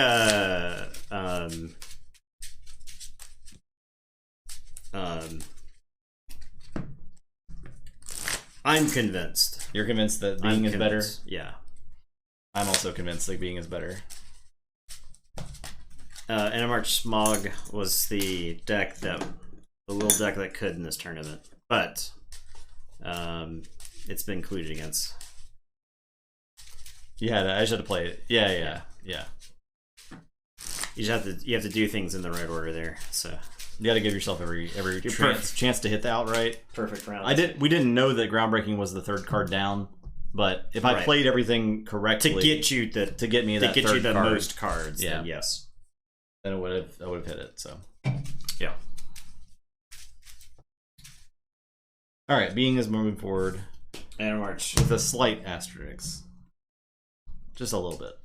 I'm convinced. You're convinced that being is better? Yeah. I'm also convinced that being is better. Animarch Smog was the little deck that could in this tournament, but it's been included against. Yeah, I just had to play it. Yeah. You have to do things in the right order there. So you got to give yourself every chance to hit the outright. Perfect round. We didn't know that groundbreaking was the 3rd card down, but if I played everything correctly to get you the card, most cards, then yes, then I would have hit it. So yeah. All right, being is moving forward. Animarch with a slight asterisk. Just a little bit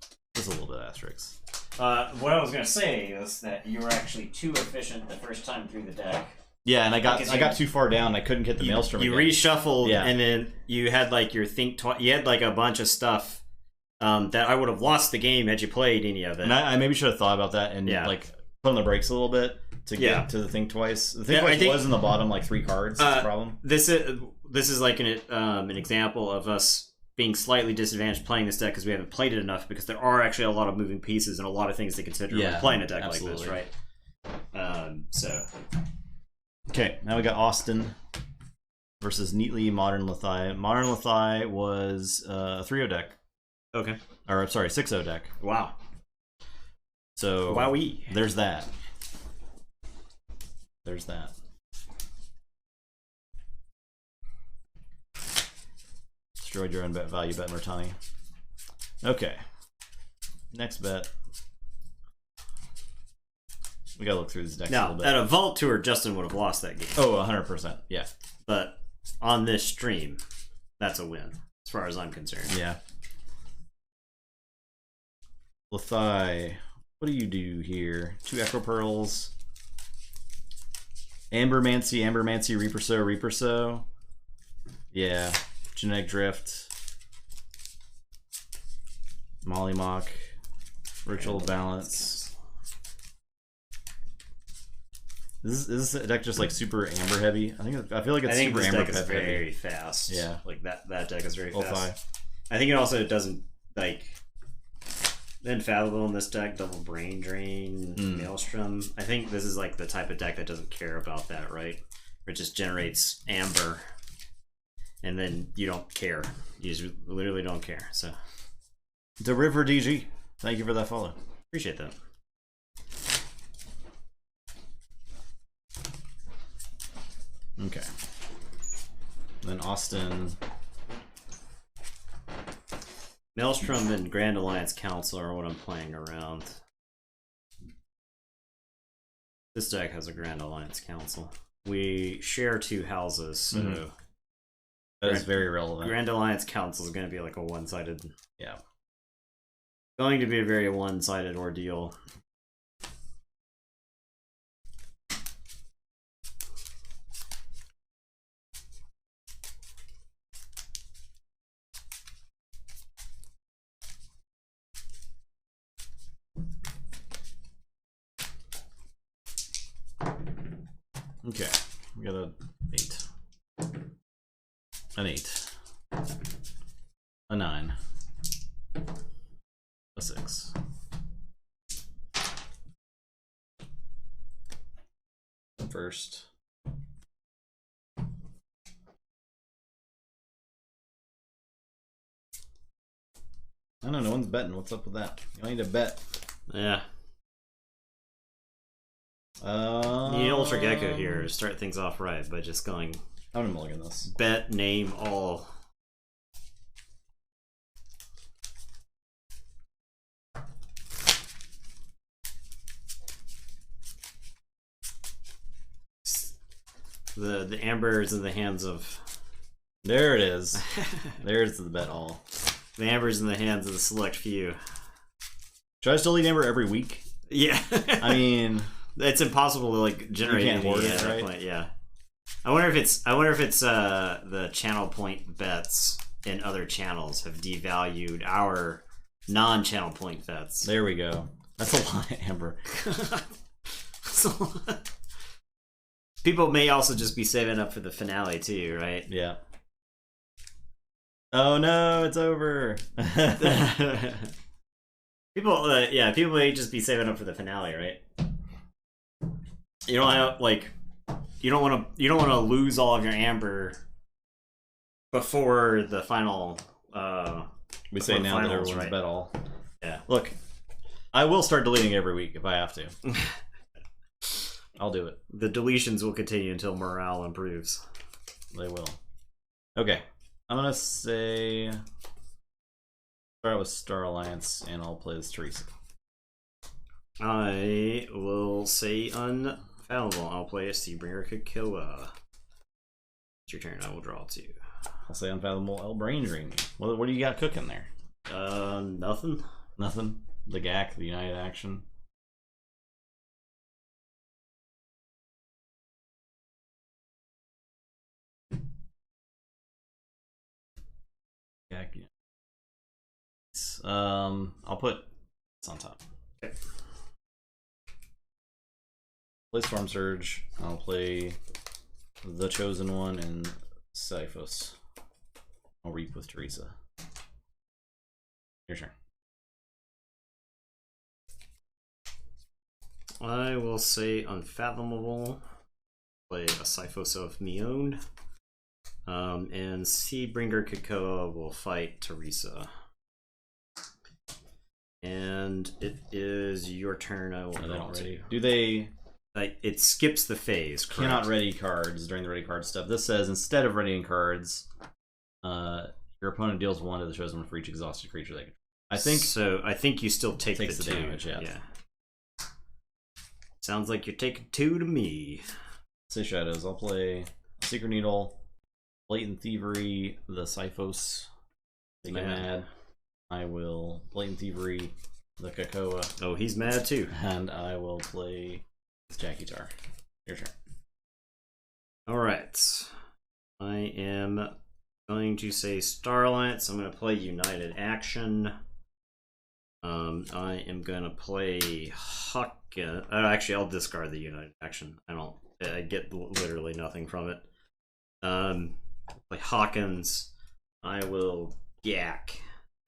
asterisk. What I was going to say is that you were actually too efficient the first time through the deck. Yeah, and I got too far down. I couldn't get the Maelstrom. You reshuffled, and then you had like your you had like a bunch of stuff that I would have lost the game had you played any of it. And I maybe should have thought about that and like put on the brakes a little bit to get to the think twice. The think twice was in the bottom like 3 cards. That's the problem. This is like an example of us being slightly disadvantaged playing this deck because we haven't played it enough, because there are actually a lot of moving pieces and a lot of things to consider when playing a deck like this, right? Okay, now we got Austin versus Neatly Modern Lethai. Modern Lethai was a 3-0 deck. Okay. Or, sorry, 6-0 deck. Wow. So, wowee. There's that. Destroyed your own bet value, bet Mertani. Okay. Next bet. We gotta look through this deck a little bit. At a Vault Tour, Justin would have lost that game. Oh, 100%. Yeah. But on this stream, that's a win, as far as I'm concerned. Yeah. Lethai, what do you do here? 2 Echo Pearls. Ambermancy, Reaper So. Yeah. Genetic Drift. Mollymawk. Ritual Balance. Is this deck just like super amber heavy? I feel like it's super amber deck is very fast. Yeah. Like that deck is very Lethai. fast. I think it also doesn't like Infallible in this deck, double Brain Drain, Maelstrom. I think this is like the type of deck that doesn't care about that, right? It just generates amber, and then you don't care. You just literally don't care. So, The River DG, thank you for that follow. Appreciate that. Okay. Then Austin. Maelstrom and Grand Alliance Council are what I'm playing around. This deck has a Grand Alliance Council. We share 2 houses, so that is very relevant. Grand Alliance Council is going to be like a one-sided. Yeah. Going to be a very one-sided ordeal. Okay, we got a 8. An 8. A 9. A 6. First. I don't know, no one's betting. What's up with that? You need to bet. Yeah. Need Ultra Gecko here to start things off right by just going. I'm gonna mulligan this. Bet, name, all. The amber is in the hands of. There it is. There's the bet all. The amber's in the hands of the select few. Should I still eat amber every week? Yeah. I mean, it's impossible to like generate can't hoard any it, at that right? point. Yeah. I wonder if it's the channel point bets in other channels have devalued our non-channel point bets. there we go. That's a lot, Amber. That's a lot. People may also just be saving up for the finale too, right? Yeah. Oh no, it's over. People may just be saving up for the finale, right? You don't have you don't want to lose all of your amber before the final. We say now that everyone's right? bet all. Yeah. Look, I will start deleting every week if I have to. I'll do it. The deletions will continue until morale improves. They will. Okay. I'm gonna say start with Star Alliance and I'll play as Teresa. I will say Unfathomable. I'll play a Seabringer Kakoa. It's your turn. I will draw 2. I'll say Unfathomable El Brain Dream. What do you got cooking there? Nothing. Nothing. The GAC, the United Action. GAC. I'll put this on top. Okay. Play Storm Surge. I'll play The Chosen One and Siphos. I'll reap with Teresa. Your turn. I will say Unfathomable. Play a Siphos of me own. And Seabringer Kakoa will fight Teresa. And it is your turn. I will draw 2. Do they... It skips the phase, correct? Cannot ready cards during the ready card step. This says instead of readying cards, your opponent deals 1 to the chosen one for each exhausted creature they can. I think you still take the 2. Damage, yeah. Sounds like you're taking 2 to me. Say Shadows. I'll play Secret Needle, Blatant Thievery, the Siphos. They get mad. I will Blatant Thievery, the Kakoa. Oh, he's mad too. And I will play Jackie Tar. Your turn. Alright. I am going to say Star Alliance. I'm going to play United Action. I am going to play Hawkins. Actually, I'll discard the United Action. I get literally nothing from it. Play Hawkins. I will Yak.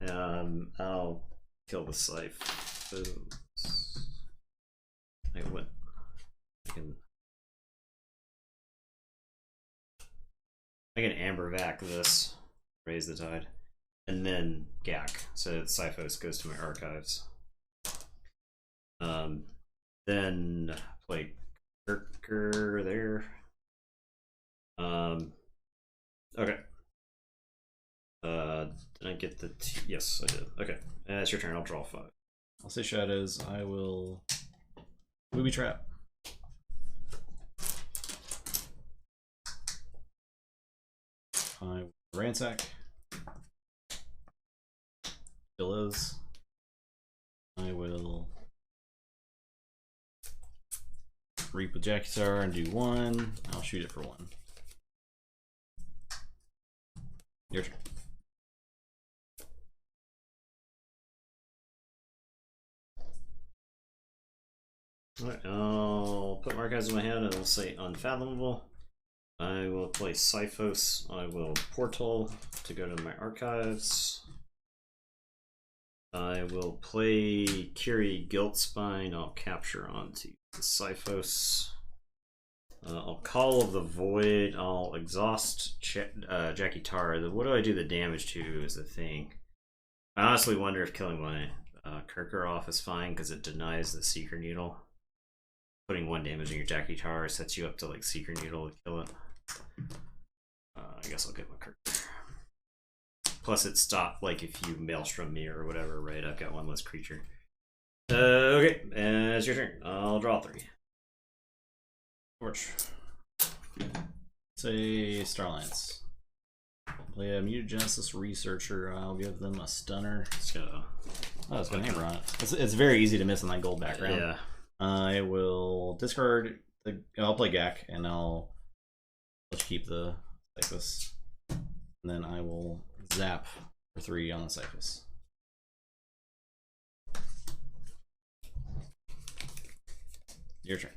I'll kill the Scythe. I can Amber Vac this, raise the tide, and then Gak, so that Siphos goes to my archives. Then play Kirker there. Okay. Did I get the yes, I did. Okay, it's your turn. I'll draw 5. I'll say Shadows. I will Booby Trap. I will Ransack. Pillows. I will Reap with Jackie Star and do 1. I'll shoot it for 1. Your turn. Alright, I'll put my archives in my hand and I'll say Unfathomable. I will play Cyphos. I will Portal to go to my archives. I will play Curie Guiltspine. I'll capture onto the Cyphos. I'll Call of the Void. I'll exhaust Jackie Tar. What do I do the damage to is the thing. I honestly wonder if killing my Kirker off is fine because it denies the Seeker Needle. Putting 1 damage in your Jackie Tar sets you up to like Seeker Needle to kill it. I guess I'll get my Kirker. Plus it stopped like if you Maelstrom me or whatever, right? I've got 1 less creature. Okay, it's your turn. I'll draw 3. Torch. Say Starlance. Play a Mutagenesis Researcher. I'll give them a stunner. It's got a... Oh, it's got a hammer on it. It's very easy to miss on that gold background. Yeah. I will discard the. I'll play Gak and let's keep the Cyphus. And then I will zap for 3 on the Cyphus. Your turn.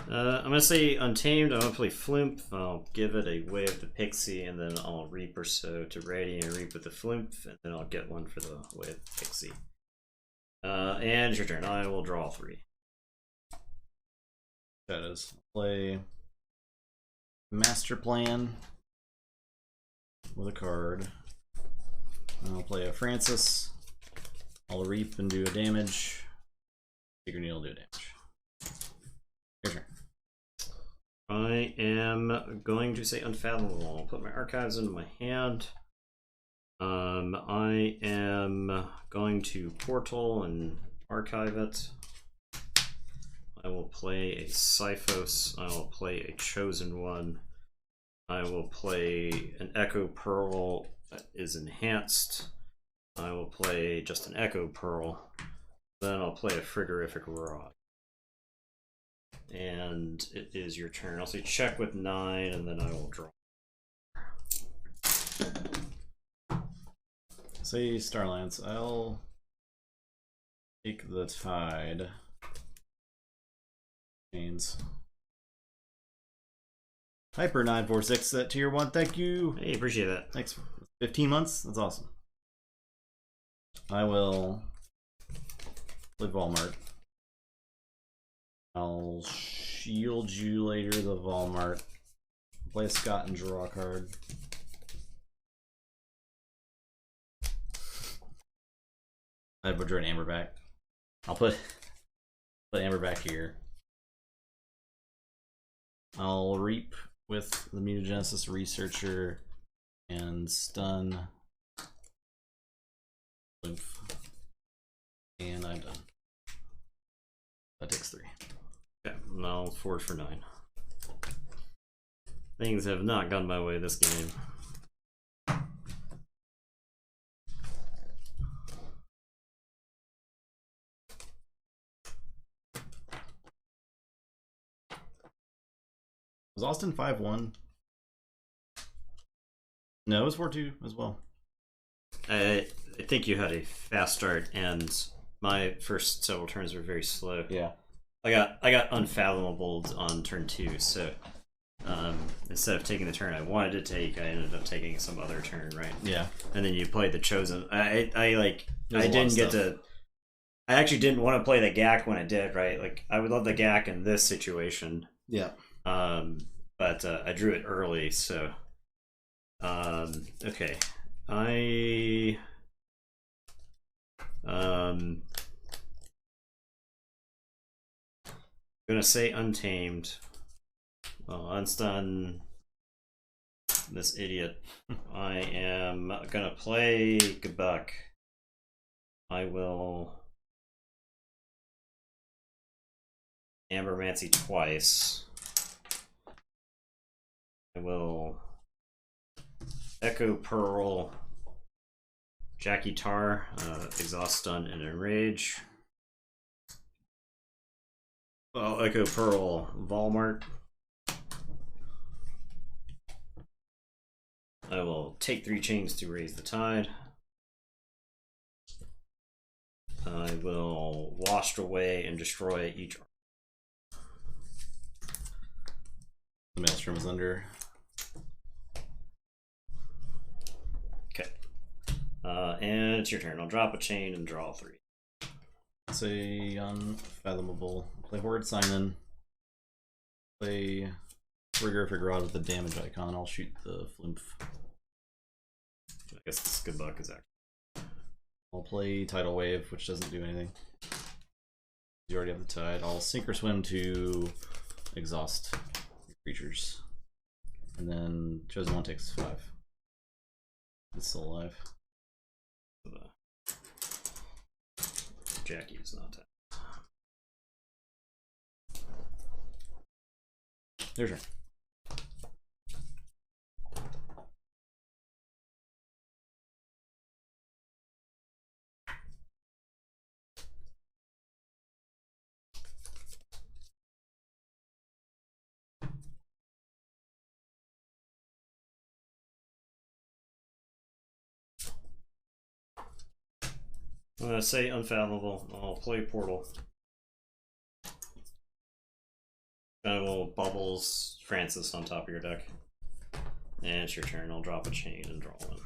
I'm gonna say Untamed. I'm gonna play Flumph. I'll give it a Way of the Pixie, and then I'll Reap or so to Radiant Reap with the Flumph, and then I'll get 1 for the Way of the Pixie. And it's your turn. I will draw 3. That is. Play Master Plan with a card. I'll play a Francis. I'll Reap and do a damage. Seeker Needle do a damage. Your turn. I am going to say Unfathomable. I'll put my archives into my hand. I am going to Portal and archive it. I will play a Cyphos. I will play a Chosen One. I will play an Echo Pearl that is enhanced. I will play just an Echo Pearl. Then I'll play a Frigorific Rod. And it is your turn. I'll say check with 9, and then I will draw. Say Starlance. I'll take the Tide. Chains. Hyper 946 at tier 1. Thank you. Hey, appreciate that. Thanks. 15 months. That's awesome. I will play Walmart. I'll shield you later, the Walmart. Play a Scott and draw a card. I would draw an Amber back. I'll put Amber back here. I'll Reap with the Mutagenesis Researcher and stun. And I'm done. That takes 3. Okay, I'll forge for 9. Things have not gone my way this game. Was Austin 5-1? No, it was 4-2 as well. I think you had a fast start, and my first several turns were very slow. Yeah. I got Unfathomable on turn 2, so instead of taking the turn I wanted to take, I ended up taking some other turn, right? Yeah. And then you played the Chosen. I didn't get to. I actually didn't want to play the GAC when I did, right? Like I would love the GAC in this situation. Yeah. But I drew it early, so okay. Gonna say Untamed. Well, unstun this idiot. I am gonna play Gabuk. I will Ambermancy twice. I will Echo Pearl, Jackie Tar, Exhaust Stun, and Enrage. Well, Echo Pearl, Walmart. I will take 3 chains to raise the tide. I will wash away and destroy each. The maelstrom is under. Okay. And it's your turn. I'll drop a chain and draw 3. Say unfathomable. Play Horrid Simon. Play Rigorific Rod with the damage icon. I'll shoot the Flumph. I guess the Skibbuck is actually. I'll play Tidal Wave, which doesn't do anything. You already have the tide. I'll sink or swim to exhaust creatures. And then Chosen One takes 5. It's still alive. Jackie is not tapped. There's her. I'm gonna say Unfathomable. I'll play Portal. Kind of little bubbles Francis on top of your deck. And it's your turn. I'll drop a chain and draw one.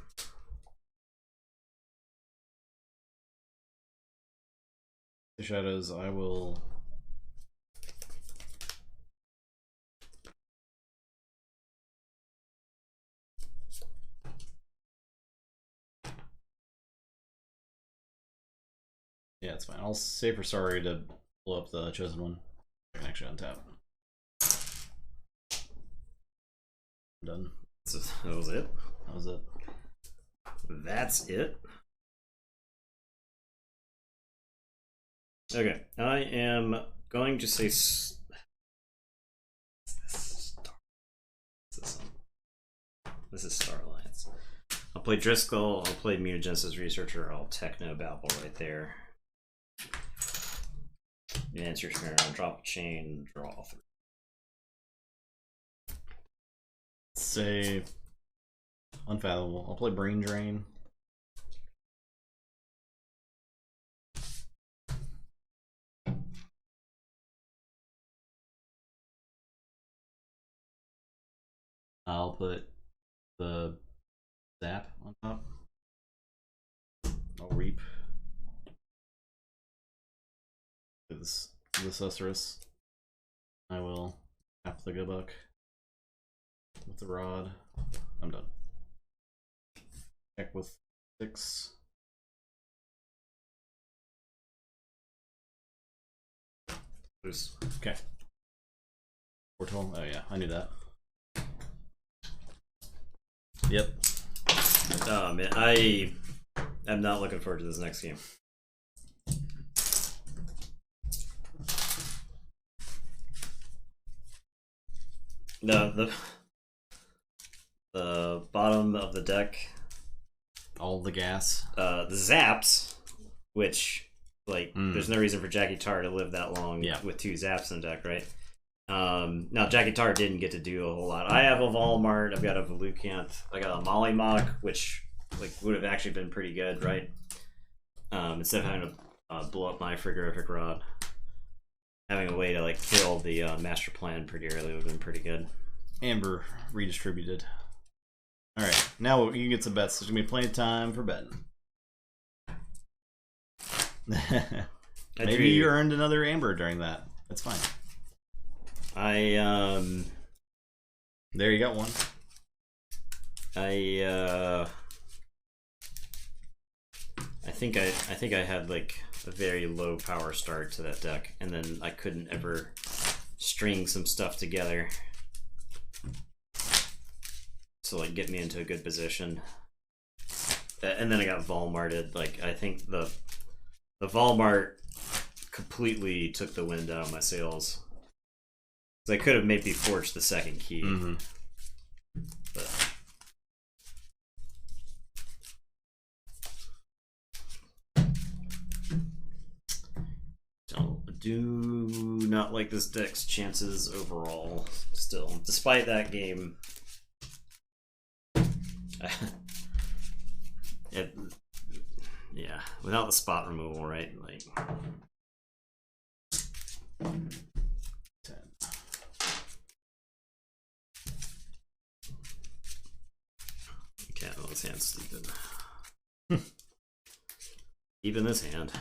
The shadows, I will. Yeah, it's fine. I'll save for sorry to blow up the Chosen One. I can actually untap. I'm done. That was it? That was it. That's it? Okay, I am going to say... This is Star Alliance. I'll play Driscoll, I'll play Mutagenesis Researcher, I'll Techno Babble right there. Yeah, it's your turn. I'll drop a chain, draw 3. Say Unfathomable. I'll play Brain Drain. I'll put the Zap on top. I'll Reap. This Susurrus. I will tap the Gubbuck with the Rod. I'm done. Check with 6. Okay. 412. Oh yeah, I knew that. Yep. Oh man, I am not looking forward to this next game. No, the bottom of the deck, all the gas. The zaps, which like there's no reason for Jackie Tar to live that long with 2 zaps in the deck, right? Now Jackie Tar didn't get to do a whole lot. I have a Volmart, I've got a Volcanth, I got a Mollymawk, which like would have actually been pretty good, right? Instead of having to blow up my Frigorific Rod. Having a way to like kill the master plan pretty early would have been pretty good. Amber redistributed. Alright, now you can get some bets. There's gonna be plenty of time for betting. Maybe you earned another Amber during that. That's fine. There you got one. I think I had like a very low power start to that deck, and then I couldn't ever string some stuff together to like get me into a good position. And then I got Volmarted. Like I think the Volmart completely took the wind out of my sails. I could have maybe forged the second key. But do not like this deck's chances overall still, despite that game. Yeah, without the spot removal, right? Like 10. Can't let this hand steepen. Even this hand.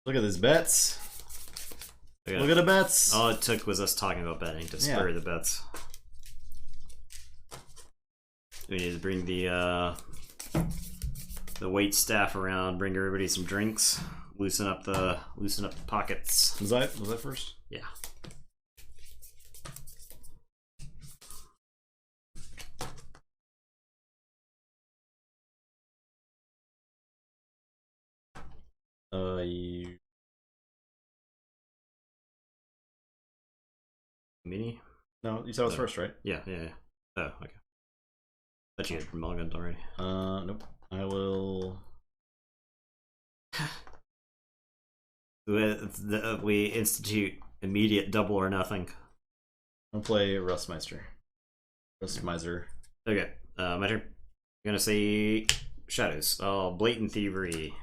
Look at these bets. Look at the bets. All it took was us talking about betting to spur the bets. We need to bring the wait staff around, bring everybody some drinks, loosen up the pockets. Was that first? Yeah. You Mini? No, you said it was first, right? Yeah. Oh, okay. Thought you had mulliganed already. Nope. I will. We institute immediate double or nothing. I'll play Rustmeister. Rustmeister. Okay, my turn. I'm gonna say Shadows. Oh, Blatant Thievery.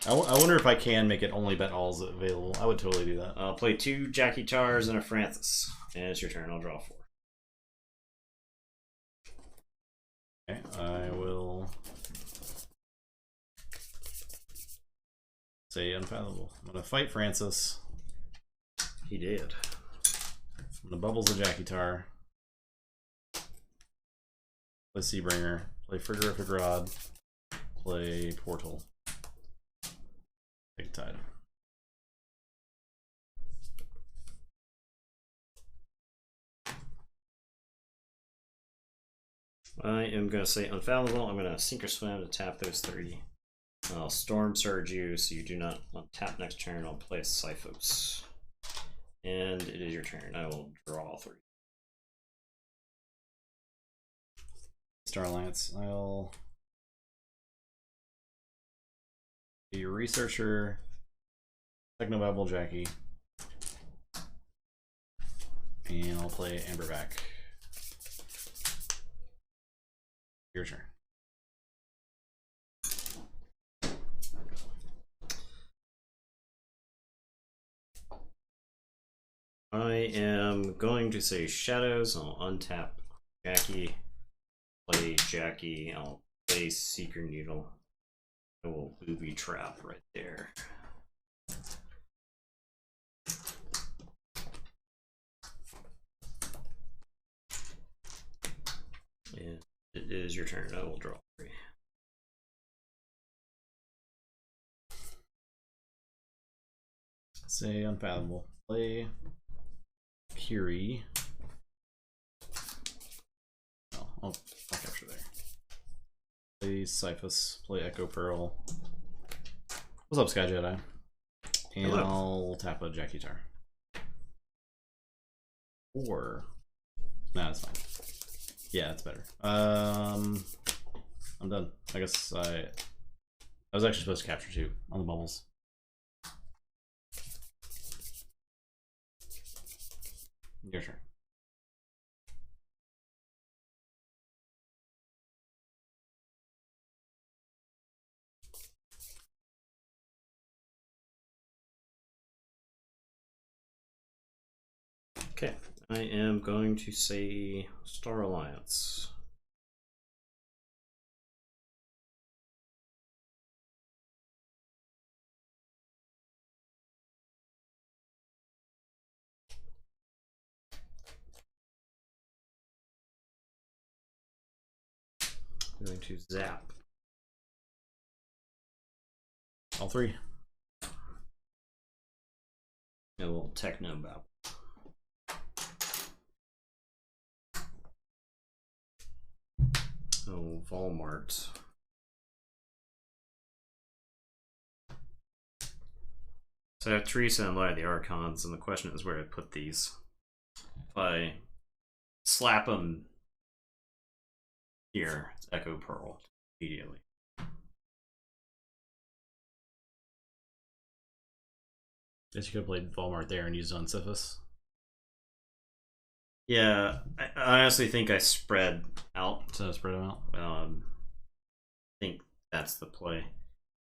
I wonder if I can make it only bet alls available. I would totally do that. I'll play 2 Jackie Tars and a Francis. And it's your turn. I'll draw 4. Okay, I will say Unfathomable. I'm gonna fight Francis. He did. I'm gonna bubbles a Jackie Tar. Play Seabringer. Play Frigorific Rod. Play Portal. Big Tide. I am going to say Unfathomable. I'm going to Sink or Swim to tap those 3. I'll Storm Surge you so you do not tap next turn. I'll play a Siphos. And it is your turn. I will draw 3. Star Alliance. I'll be a Researcher. Technobabble Jackie. And I'll play Amberback. Your turn. I am going to say Shadows. I'll untap Jackie. Play Jackie. I'll play Seeker Needle. I will booby trap right there. And it is your turn. I will draw 3. Say Unfathomable. Play Kiri. Oh, I'll capture there. Play Siphus. Play Echo Pearl. What's up, Sky Jedi? And hello. I'll tap a Jackie Tar. Or nah, that's fine. Yeah, that's better. I'm done. I guess I was actually supposed to capture 2 on the bubbles. Your turn. Okay, I am going to say Star Alliance. I'm going to zap. All 3. I will Technobabble. Oh, Walmart. So I have Teresa and Light of the Archons, and the question is where to put these. If I slap them here, it's Echo Pearl immediately. Guess you could have played Walmart there and used on Siphus. Yeah, I honestly think I spread out. So spread them out. I think that's the play.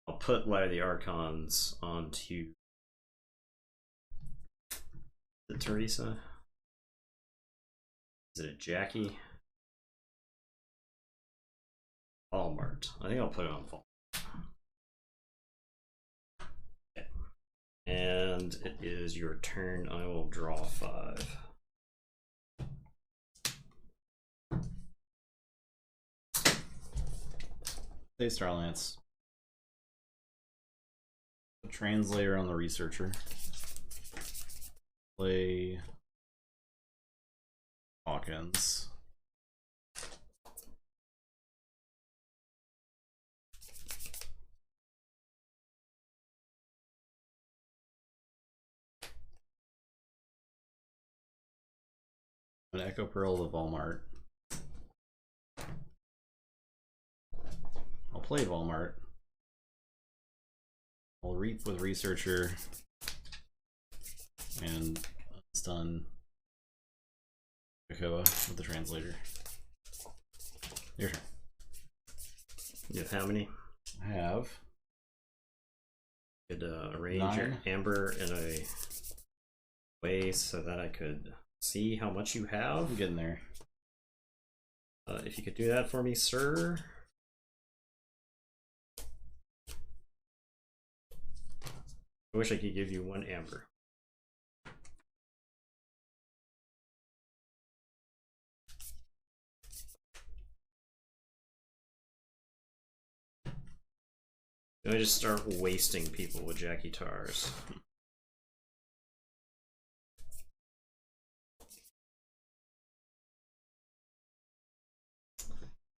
I'll put Light of the Archons onto the Teresa. Is it a Jackie? Walmart. I think I'll put it on Walmart. Okay. And it is your turn. I will draw 5. Say Starlance. A translator on the researcher. Play Hawkins. An Echo Pearl to Walmart. I'll play Walmart. I'll Reap with Researcher. And stun Krakoa with the translator. Your turn. You have how many? I have. Could arrange your amber in a way so that I could see how much you have. I'm getting there. If you could do that for me, sir. I wish I could give you 1 amber. I just start wasting people with Jackie Tars.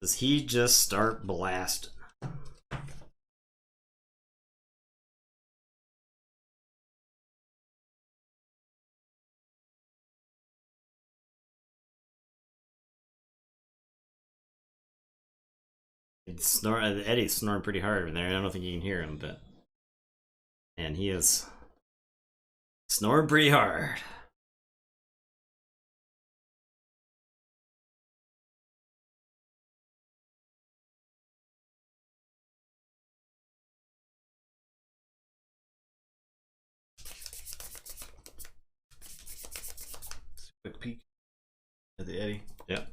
Does he just start blasting? Eddie's snoring pretty hard over there. I don't think you can hear him, but and he is snoring pretty hard. Quick peek at the Eddie. Yep.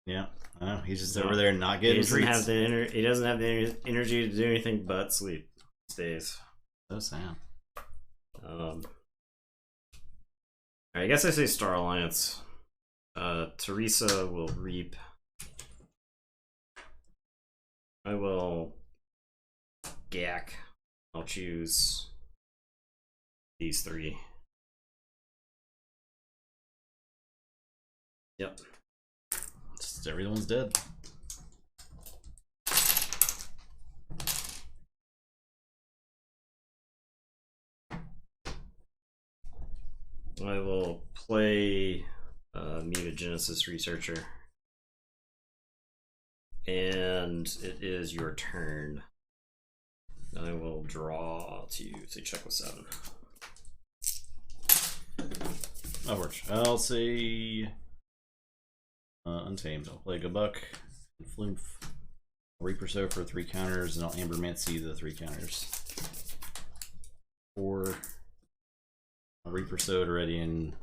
Yeah. I know. He's just over there not getting he doesn't treats. have the he doesn't have the energy to do anything but sleep these days. So sad. I guess I say Star Alliance. Teresa will Reap. I will Gak. I'll choose these 3. Yep. Just everyone's dead. I will play Mutagenesis Researcher. And it is your turn. I will draw to say check with 7. That works. I'll say Untamed. I'll play Gabuk and Flumph. Reaper So for 3 counters, and I'll Ambermancy the 3 counters. 4. I'll Reaper So already in.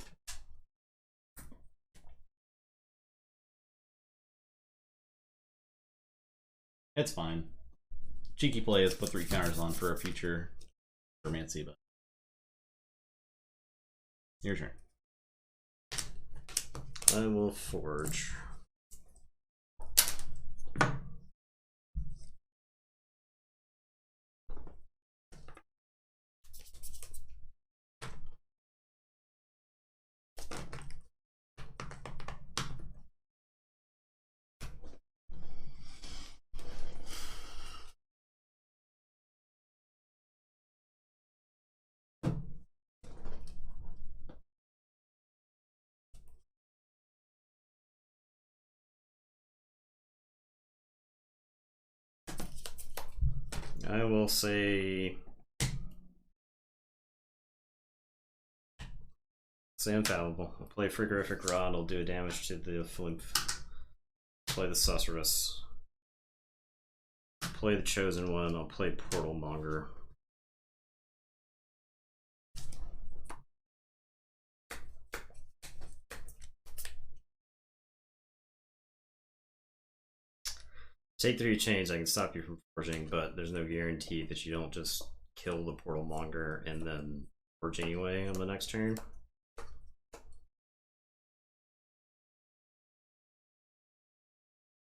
It's fine. Cheeky play is put 3 counters on for a future Ambermancy, but your turn. I will Forge. I will say Infallible. I'll play Frigorific Rod, I'll do damage to the Flumph. Play the Susurrus. play the Chosen One. I'll play Portal Monger. Take 3 chains, I can stop you from forging, but there's no guarantee that you don't just kill the Portal Monger and then forge anyway on the next turn.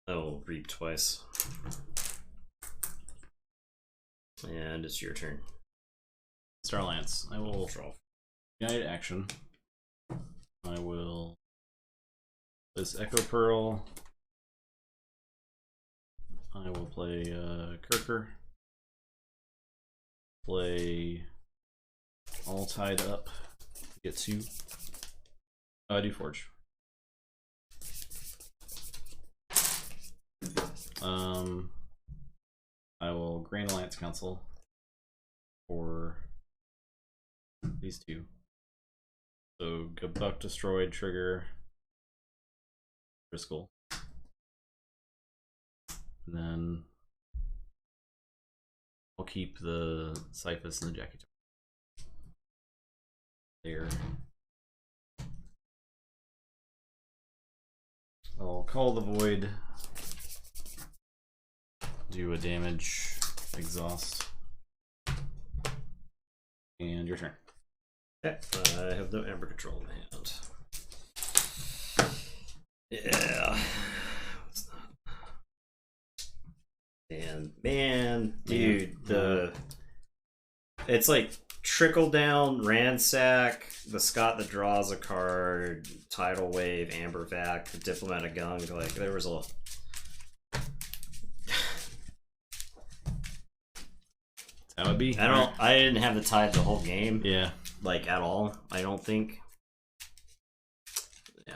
I will reap twice. And it's your turn. Starlance. I will draw. Guide action. I will. This Echo Pearl. I will play Kirker. Play All Tied Up. Get 2. I do Forge. I will Grand Alliance Council for these 2. So Gabuk destroyed, trigger Driscoll. And then I'll keep the Cyphus and the Jackie there. I'll call the Void. Do a damage exhaust. And your turn. Okay, I have no Amber Control in hand. Yeah. What's that? And man, dude, it's like Trickle Down, Ransack, the Scott that draws a card, Tidal Wave, Ambervac, the Diplomatic Gunk. Like there was a that would be. I didn't have the tide the whole game. Yeah. Like at all, I don't think. Yeah.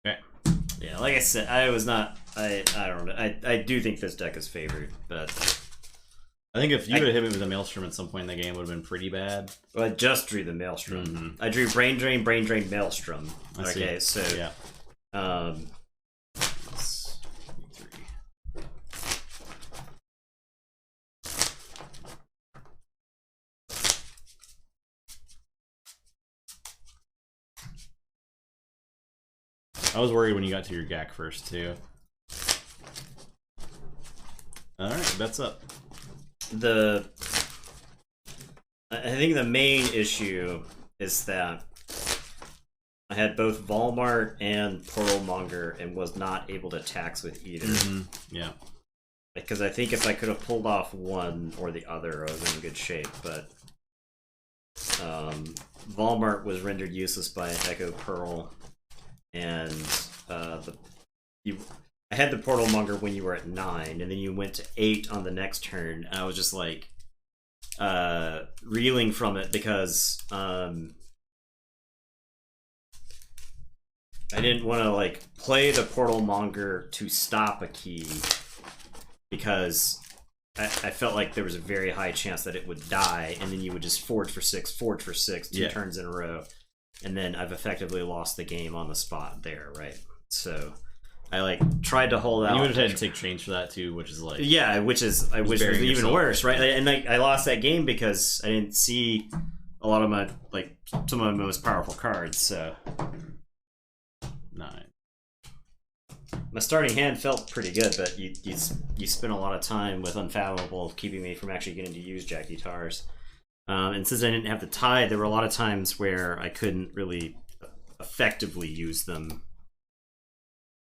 Okay. Yeah, like I said, I was not. I don't know. I do think this deck is favored, but I think if you would have hit me with a Maelstrom at some point in the game, it would have been pretty bad. Well, I just drew the Maelstrom. I drew Brain Drain, Maelstrom. Okay, so yeah. I was worried when you got to your GAC first, too. Alright, bets up. I think the main issue is that I had both Walmart and Portal Monger and was not able to tax with either. Yeah. Because I think if I could have pulled off one or the other, I was in good shape, but Walmart was rendered useless by an Echo Pearl, and I had the Portal Monger when you were at 9, and then you went to 8 on the next turn, and I was just like reeling from it because I didn't want to like play the Portal Monger to stop a key because I felt like there was a very high chance that it would die, and then you would just forge for 6, 2 turns in a row, and then I've effectively lost the game on the spot there, right? So I like tried to hold out. And you would have had to take change for that too, which is like which was even worse, right? And like I lost that game because I didn't see a lot of my some of my most powerful cards. So 9. My starting hand felt pretty good, but you spent a lot of time with Unfathomable keeping me from actually getting to use Jack Guitars. And since I didn't have the tide, there were a lot of times where I couldn't really effectively use them.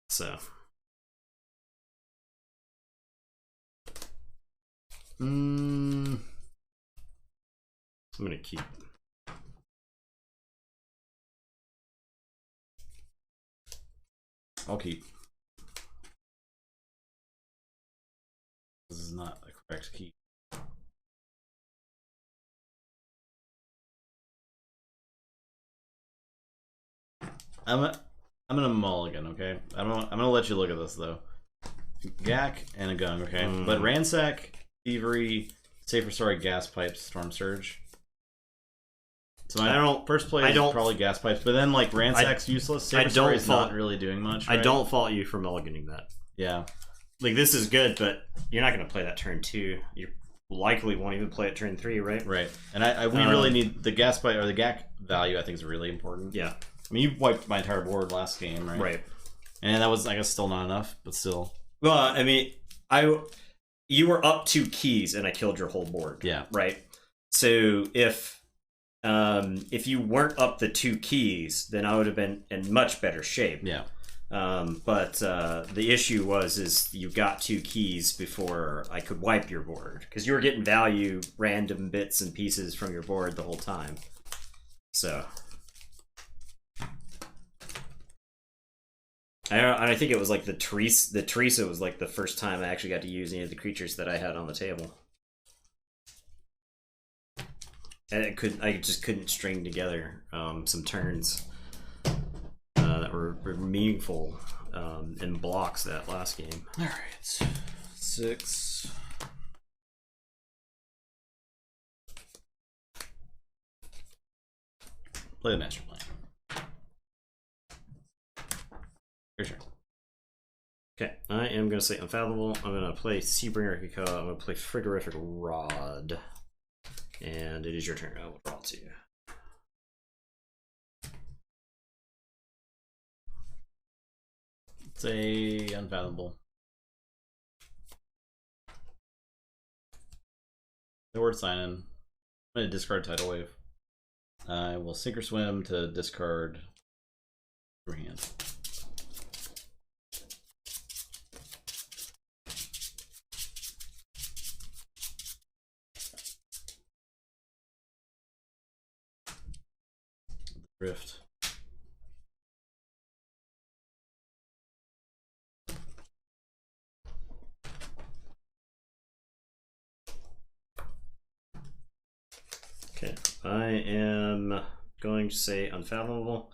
So. I'm gonna keep. I'll keep. This is not the correct key. I'm gonna mulligan, okay? I'm gonna let you look at this though. Gak and a gung, okay? But Ransack, Thievery, Safer Story, Gas Pipes, Storm Surge. So I don't. First play is probably Gas Pipes, but then like Ransack's useless. Safer Story is not really doing much. Right? I don't fault you for mulliganing that. Yeah. Like, this is good, but you're not going to play that turn 2. You likely won't even play it turn 3, right? Right. And we really need the gas pipe, or the GAC value, I think, is really important. Yeah. I mean, you wiped my entire board last game, right? Right. And that was, I guess, still not enough, but still. Well, I mean, you were up 2 keys and I killed your whole board. Yeah. Right? So if you weren't up the 2 keys, then I would have been in much better shape. Yeah. But the issue is you got 2 keys before I could wipe your board, because you were getting value, random bits and pieces from your board the whole time. So I think it was like the Teresa was like the first time I actually got to use any of the creatures that I had on the table. And I just couldn't string together some turns that were meaningful in blocks that last game. All right, 6. Play the master plan. Your turn. Okay, I am going to say Unfathomable. I'm going to play Seabringer Kikoa. I'm going to play Frigorific Rod. And it is your turn. I will draw to you. Say Unfathomable. The word sign in. I'm going to discard Tidal Wave. I will sink or swim to discard your hand. Drift. Okay, I am going to say Unfathomable.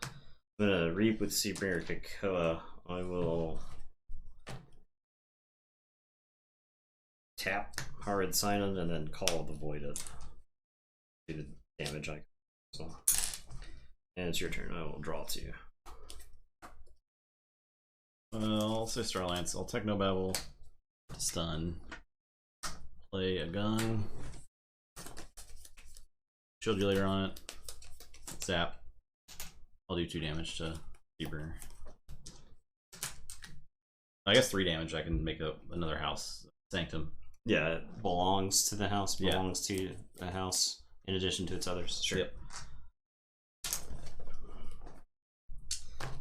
I'm going to Reap with Seabringer Kikoa. I will tap Hard Sign-In and then call the Void it. Do the damage icon. So. And it's your turn. I will draw to you. I'll say Starlance. I'll Technobabble. Stun. Play a gun. Shield you later on it. Zap. I'll do 2 damage to Seabringer. I guess 3 damage. I can make another house. Sanctum. Yeah, it belongs to the house. Belongs to a house in addition to its others. Sure. Yep.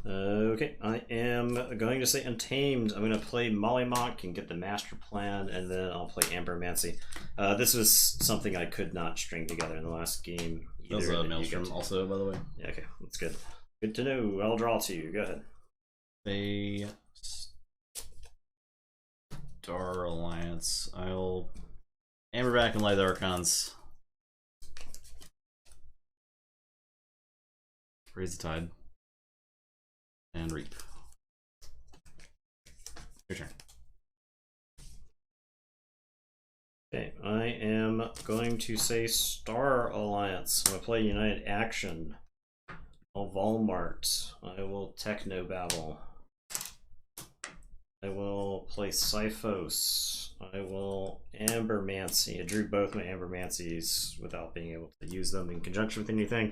Okay, I am going to say Untamed. I'm going to play Mollymock and get the Master Plan, and then I'll play Ambermancy. This was something I could not string together in the last game. That was a Maelstrom also, by the way. Yeah, okay, that's good. Good to know. I'll draw to you. Go ahead. A Star Alliance. I'll Amberback and Light the Archons. Raise the Tide. And Reap. Your turn. Okay, I am going to say Star Alliance. I'm going to play United Action. I'll Volmart. I will Technobabble. I will play Cyphos. I will Ambermancy. I drew both my Ambermancies without being able to use them in conjunction with anything.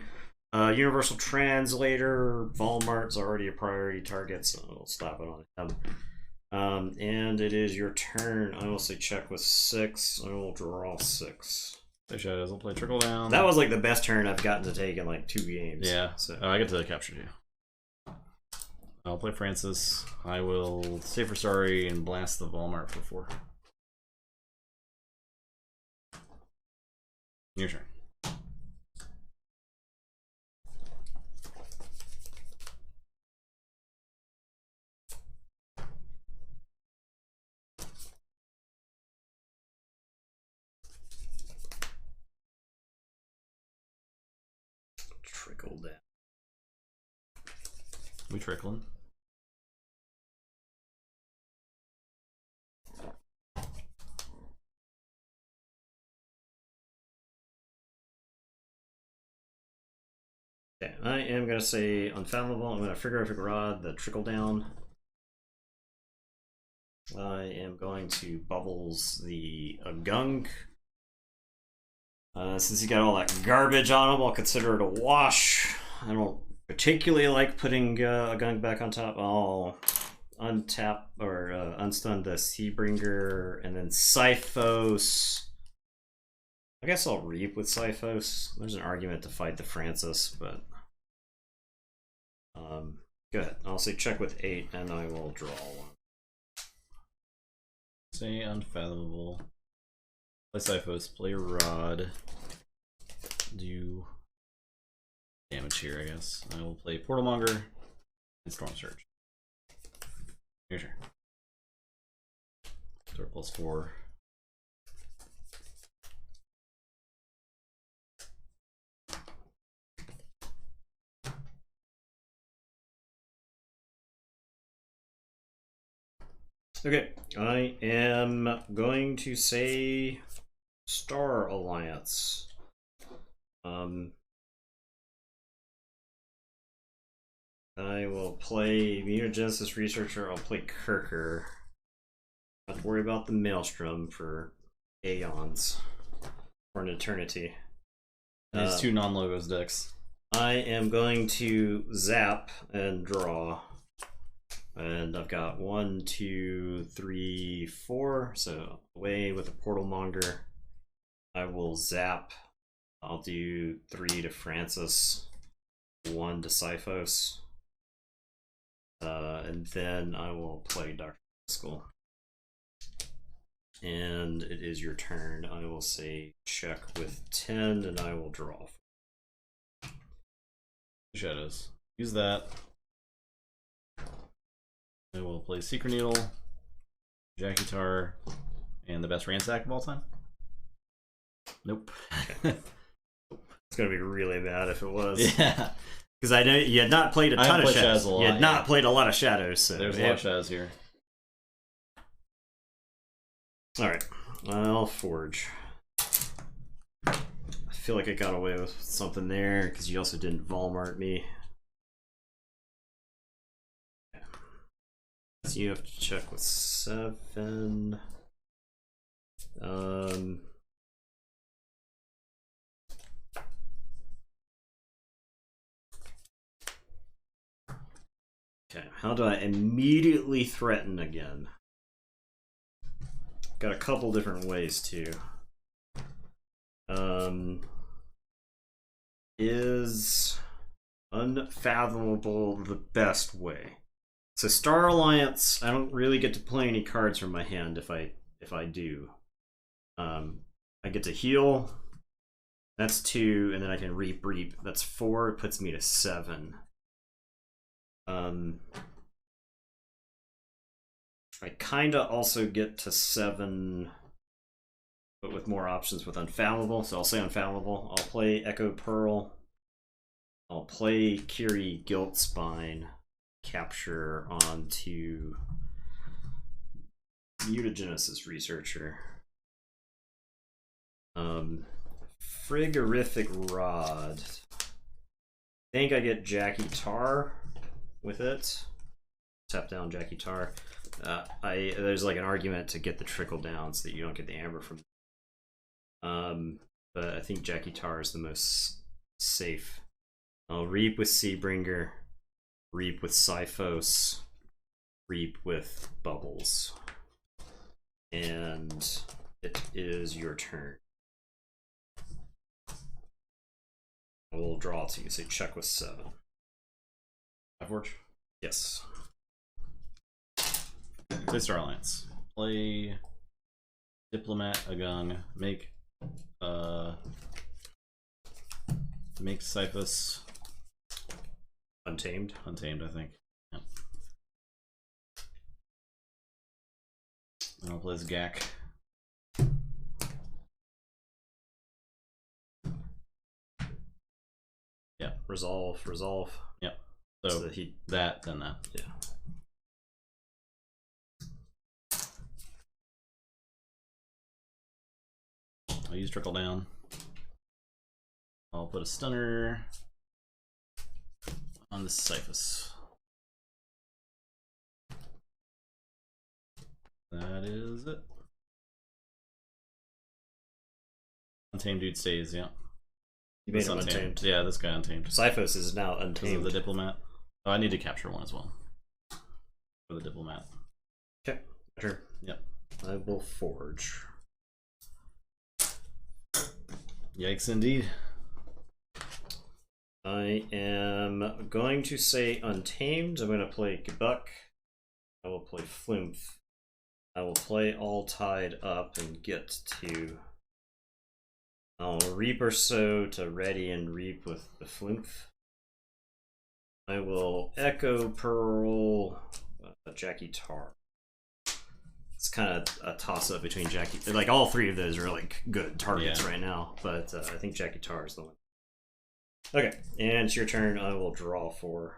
Universal Translator. Volmart's already a priority target, so I'll slap it on him. And it is your turn. I will say check with 6. I will draw 6. Play Shadows. I'll play Trickle Down. That was like the best turn I've gotten to take in like 2 games. Yeah. So. Oh, I get to capture you. I'll play Francis. I will say for sorry and blast the Walmart for 4. Your turn. Trickle down. We trickling. Okay, I am going to say Unfathomable. I'm going to Frigorific Rod, the Trickle Down. I am going to bubbles the gunk. Since he got all that garbage on him, I'll consider it a wash. I don't particularly like putting a gunk back on top. I'll untap or unstun the Seabringer and then Siphos. I guess I'll Reap with Siphos. There's an argument to fight the Francis, but go ahead. I'll say check with 8 and I will draw one. Say Unfathomable. Play Siphos, play Rod. Do damage here, I guess. I will play Portalmonger and Storm Surge. Your turn. Start +4. Okay, I am going to say Star Alliance. I will play Mutagenesis Researcher. I'll play Kirker. Not to worry about the Maelstrom for aeons. For an eternity. These 2 non-logos decks. I am going to zap and draw. And I've got 1, 2, 3, 4. So away with a Portalmonger. I will zap. I'll do 3 to Francis, 1 to Siphos. And then I will play Dr. School. And it is your turn. I will say check with 10 and I will draw. Shadows. Use that. I will play Secret Needle, Jack Guitar, and the best Ransack of all time. Nope. It's gonna be really bad if it was. Yeah. Because I know you had not played a ton of shadows. You had not played a lot of shadows. So there's a lot of shadows here. Alright. I'll Forge. I feel like I got away with something there because you also didn't Walmart me. So you have to check with 7. Okay, how do I immediately threaten again? Got a couple different ways to. Is Unfathomable the best way? So Star Alliance, I don't really get to play any cards from my hand if I do. I get to heal. That's 2, and then I can reap. That's 4. It puts me to 7. I kinda also get to 7, but with more options with Unfathomable. So I'll say Unfathomable. I'll play Echo Pearl. I'll play Kiri Guilt Spine. Capture onto Mutagenesis Researcher. Frigorific Rod. I think I get Jackie Tar with it. Tap down Jackie Tar. There's like an argument to get the trickle down so that you don't get the amber from. But I think Jackie Tar is the most safe. I'll Reap with Seabringer. Reap with Siphos, Reap with Bubbles. And it is your turn. I will draw to you, so check with 7. Keyforge? Yes. Play Star Alliance. Play Diplomat Agung. Make Siphos Untamed, I think. Yep. And I'll play this Gak. Yeah. Resolve. Yep. So that, then that. Yeah. I'll use Trickle Down. I'll put a Stunner on the Siphos. That is it. Untamed dude stays, yeah. You made This him untamed. Yeah, this guy untamed. Siphos is now Because of untamed. the diplomat. Oh, I need to capture one as well. For the diplomat. Okay, sure. Yep. I will forge. Yikes indeed. I am going to say untamed. I'm going to play Gebuk. I will play Flumph. I will play all tied up and get to. I'll reap or so to ready and reap with the Flumph. I will Echo Pearl Jackie Tar. It's kind of a toss up between Jackie. Like all three of those are like good targets right now, but I think Jackie Tar is the one. Okay, and it's your turn. I will draw 4.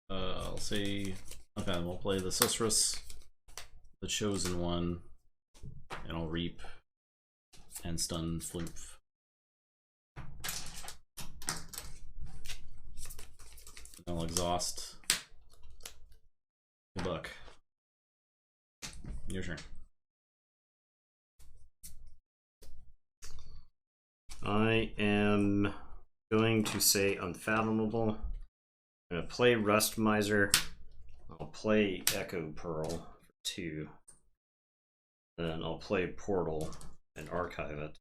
I'll say, okay, we'll play the Susurrus, the Chosen One, and I'll reap and stun Flumph. I'll exhaust the buck. Your turn. I am going to say Unfathomable. I'm going to play Rust Miser. I'll play Echo Pearl for 2. Then I'll play Portal and archive it.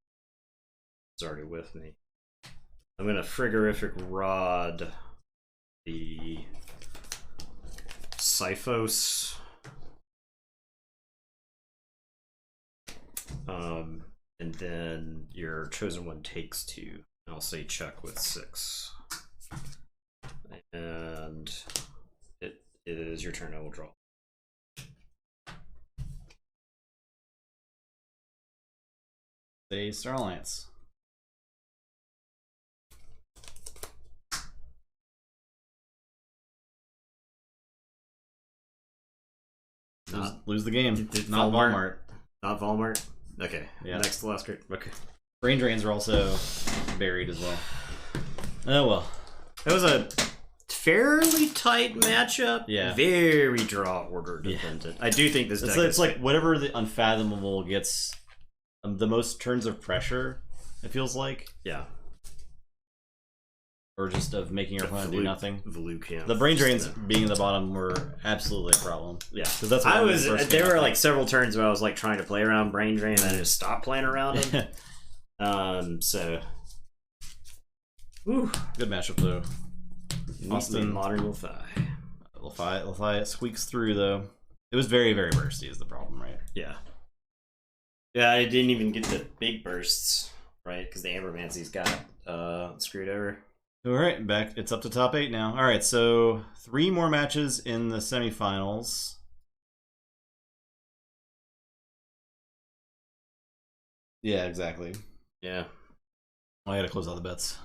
It's already with me. I'm going to Frigorific Rod the Siphos. And then your Chosen One takes 2. I'll say check with 6. And it is your turn. I will draw. Say Star Alliance. Lose the game. Not Walmart. Not Walmart. Okay. Yeah. Next to last card. Okay. Brain drains are also buried as well. Oh well. That was a fairly tight matchup. Yeah. Very draw order dependent. I do think this deck It's like whatever the Unfathomable gets the most turns of pressure, it feels like. Yeah. Or just of making your opponent do nothing. The brain drains being in the bottom were absolutely a problem. Yeah, because that's what I was. There were like several turns where I was like trying to play around brain drain, and then I just stopped playing around them. So, whew. Good matchup though. Austin Modern Lafai. Lafai squeaks through though. It was very, very bursty is the problem, right? Yeah. Yeah, I didn't even get the big bursts, right? Because the Ambermancy's got screwed over. All right, back. It's up to top 8 now. All right, so 3 more matches in the semifinals. Yeah, exactly. Yeah. I gotta close all the bets.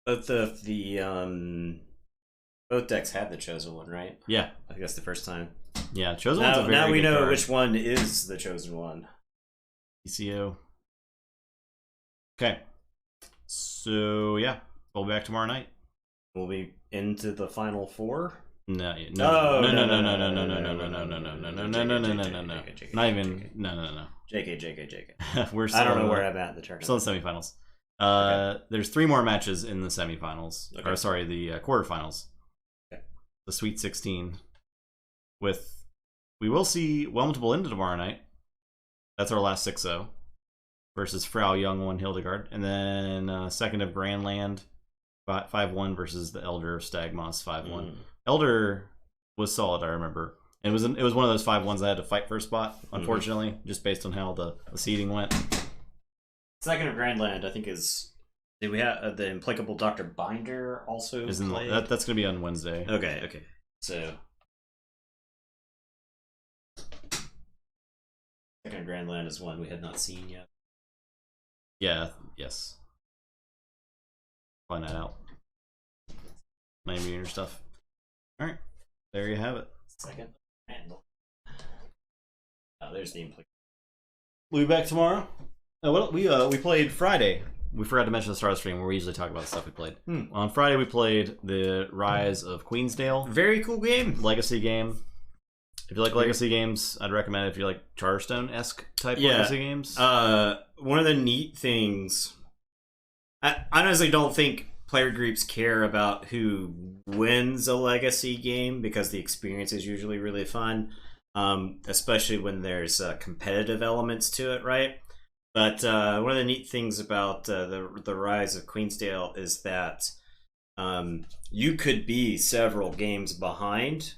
Both both decks had the Chosen One, right? Yeah. I think that's the first time. Yeah, Chosen One's a very now we good know card. which one is the Chosen One. ECO. Okay. So yeah, we'll be back tomorrow night. We'll be into the final 4. No. Not even. No. JK. We're still I don't know where I'm at in the tournament. Still in the semifinals. Okay. There's 3 more matches in the semifinals. Okay. Or sorry, the quarterfinals. Okay. The Sweet 16. We will see Whelmtable into tomorrow night. That's our last 6-0 versus Frau Young 1 Hildegard, and then second of Grandland 5-1 versus the Elder of Stagmoss 5-1. Elder was solid, I remember. And it was one of those 5-1s I had to fight for a spot, unfortunately, just based on how the seeding went. Second of Grandland, I think is. Did we have the Implacable Dr. Binder also? That's going to be on Wednesday. Okay. So. Second of Grandland is one we had not seen yet. Yeah, yes. Find that out. Maybe your stuff. Alright, there you have it. Second. There's the implication. We'll be back tomorrow. We played Friday. We forgot to mention the start of the stream where we usually talk about the stuff we played. On Friday we played the Rise of Queensdale. Very cool game. Legacy game. If you like legacy games, I'd recommend it if you like Charterstone-esque type legacy games. One of the neat things... I honestly don't think player groups care about who wins a legacy game because the experience is usually really fun, especially when there's competitive elements to it, right? But one of the neat things about the Rise of Queensdale is that you could be several games behind,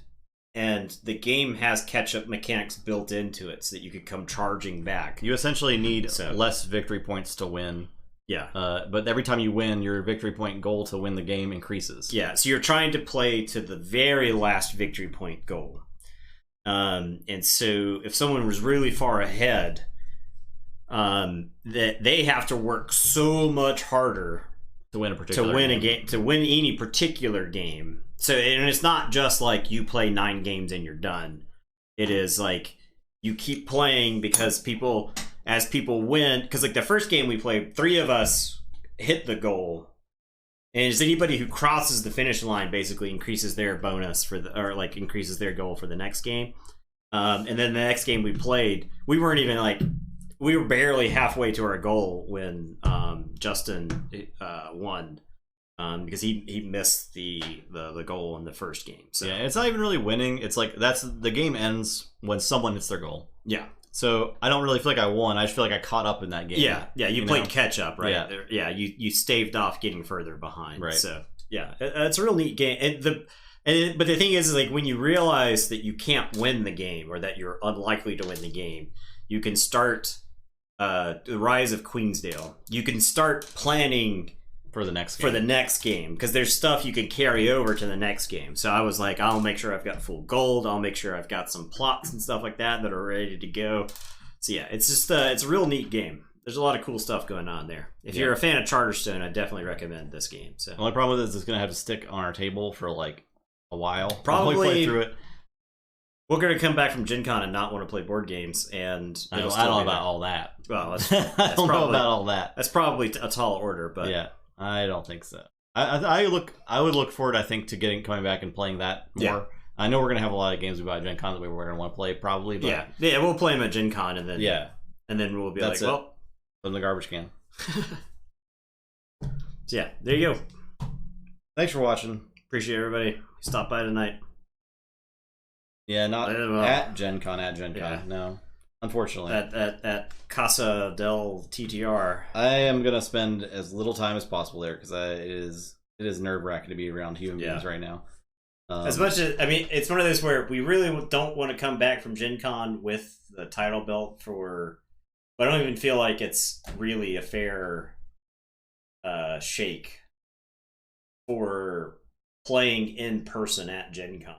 and the game has catch-up mechanics built into it so that you could come charging back. You essentially need less victory points to win. Yeah. But every time you win, your victory point goal to win the game increases. Yeah, so you're trying to play to the very last victory point goal. And so if someone was really far ahead, that they have to work so much harder to win a particular game, to win any particular game. So, and it's not just like you play 9 games and you're done. It is like you keep playing because as people win, because like the first game we played, 3 of us hit the goal, and it's anybody who crosses the finish line basically increases their bonus increases their goal for the next game. And then the next game we played, we were barely halfway to our goal when Justin won. Because he missed the goal in the first game. So yeah, it's not even really winning. It's like the game ends when someone hits their goal. Yeah. So I don't really feel like I won. I just feel like I caught up in that game. Yeah. You played catch up, right? Yeah. You staved off getting further behind. Right. So yeah, it's a real neat game. But the thing is like when you realize that you can't win the game or that you're unlikely to win the game, you can start the Rise of Queensdale. You can start planning for the next game because there's stuff you can carry over to the next game. So I was like, I'll make sure I've got full gold, I'll make sure I've got some plots and stuff like that are ready to go. So yeah, it's just it's a real neat game. There's a lot of cool stuff going on there. If you're a fan of Charterstone, I definitely recommend this game. So the only problem with it is it's gonna have to stick on our table for like a while. Probably play through it. We're gonna come back from Gen Con and not want to play board games, and I don't know about all that. Well, that's I don't know about all that. That's probably a tall order, but yeah. I don't think so. I would look forward, I think, to coming back and playing that more. Yeah. I know we're gonna have a lot of games we buy at Gen Con that we're gonna want to play probably. But yeah, we'll play them at Gen Con and then we'll be That's like, it. well, put in the garbage can. So yeah, there you go. Thanks for watching. Appreciate everybody. Stop by tonight. Yeah, not at Gen Con. Yeah. No, unfortunately. At Casa del TTR. I am gonna spend as little time as possible there because it is nerve-wracking to be around human beings right now. As much as it's one of those where we really don't want to come back from Gen Con with the title belt but I don't even feel like it's really a fair shake for playing in person at Gen Con.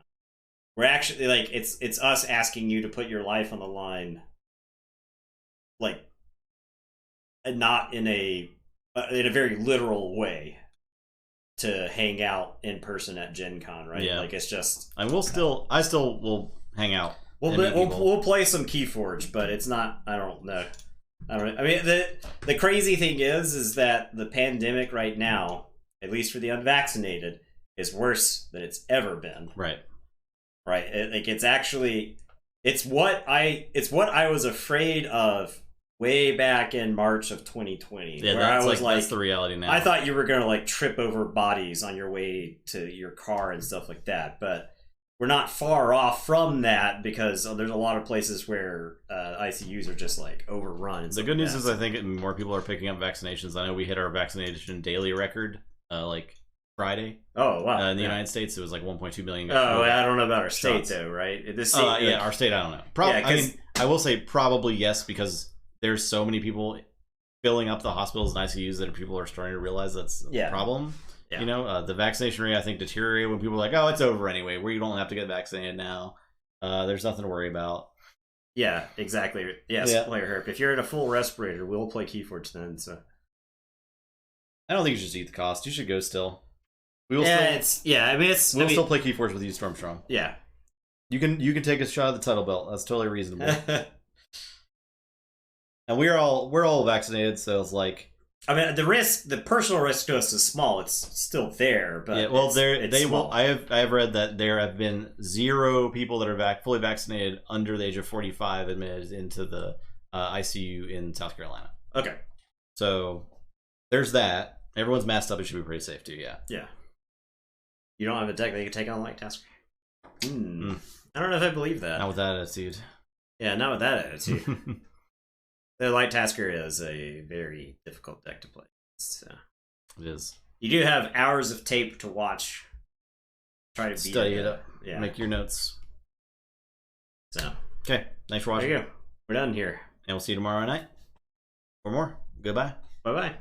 We're actually like it's us asking you to put your life on the line, like not in a very literal way, to hang out in person at Gen Con, right? Yeah. Like it's just I still will hang out. We'll play some Keyforge, but it's not. I don't know. The crazy thing is that the pandemic right now, at least for the unvaccinated, is worse than it's ever been. Right. Right. It's what I was afraid of way back in March of 2020. Yeah, where that's the reality now. I thought you were going to like trip over bodies on your way to your car and stuff like that, but we're not far off from that because there's a lot of places where ICUs are just like overrun. The good news is I think more people are picking up vaccinations. I know we hit our vaccination daily record like Friday. Oh wow! In the United States, it was like 1.2 million. I don't know about our state though, right? Our state, I don't know. I will say probably yes because there's so many people filling up the hospitals and ICUs that people are starting to realize that's a problem. Yeah. You know, the vaccination rate I think deteriorated when people were like, "Oh, it's over anyway. We don't have to get vaccinated now. There's nothing to worry about." Yeah, exactly. Yes, player herp. If you're in a full respirator, we'll play Keyforge then. So I don't think you should eat the cost. You should go still. We'll still play Keyforge with you, Stormstrong. Yeah, you can take a shot at the title belt. That's totally reasonable. And we're all vaccinated, so it's like. I mean, the personal risk to us is small. It's still there, but Yeah, well, it's small. I have read that there have been 0 people that are fully vaccinated under the age of 45 admitted into the ICU in South Carolina. Okay. So there's that. Everyone's masked up. It should be pretty safe too. Yeah. Yeah. You don't have a deck that you can take on Light Tasker. I don't know if I believe that. Not with that attitude. Yeah, not with that attitude. The Light Tasker is a very difficult deck to play. So. It is. You do have hours of tape to watch. Try to study it up. Yeah. Make your notes. So. Okay. Thanks for watching. There you go. We're done here. And we'll see you tomorrow night for more. Goodbye. Bye-bye.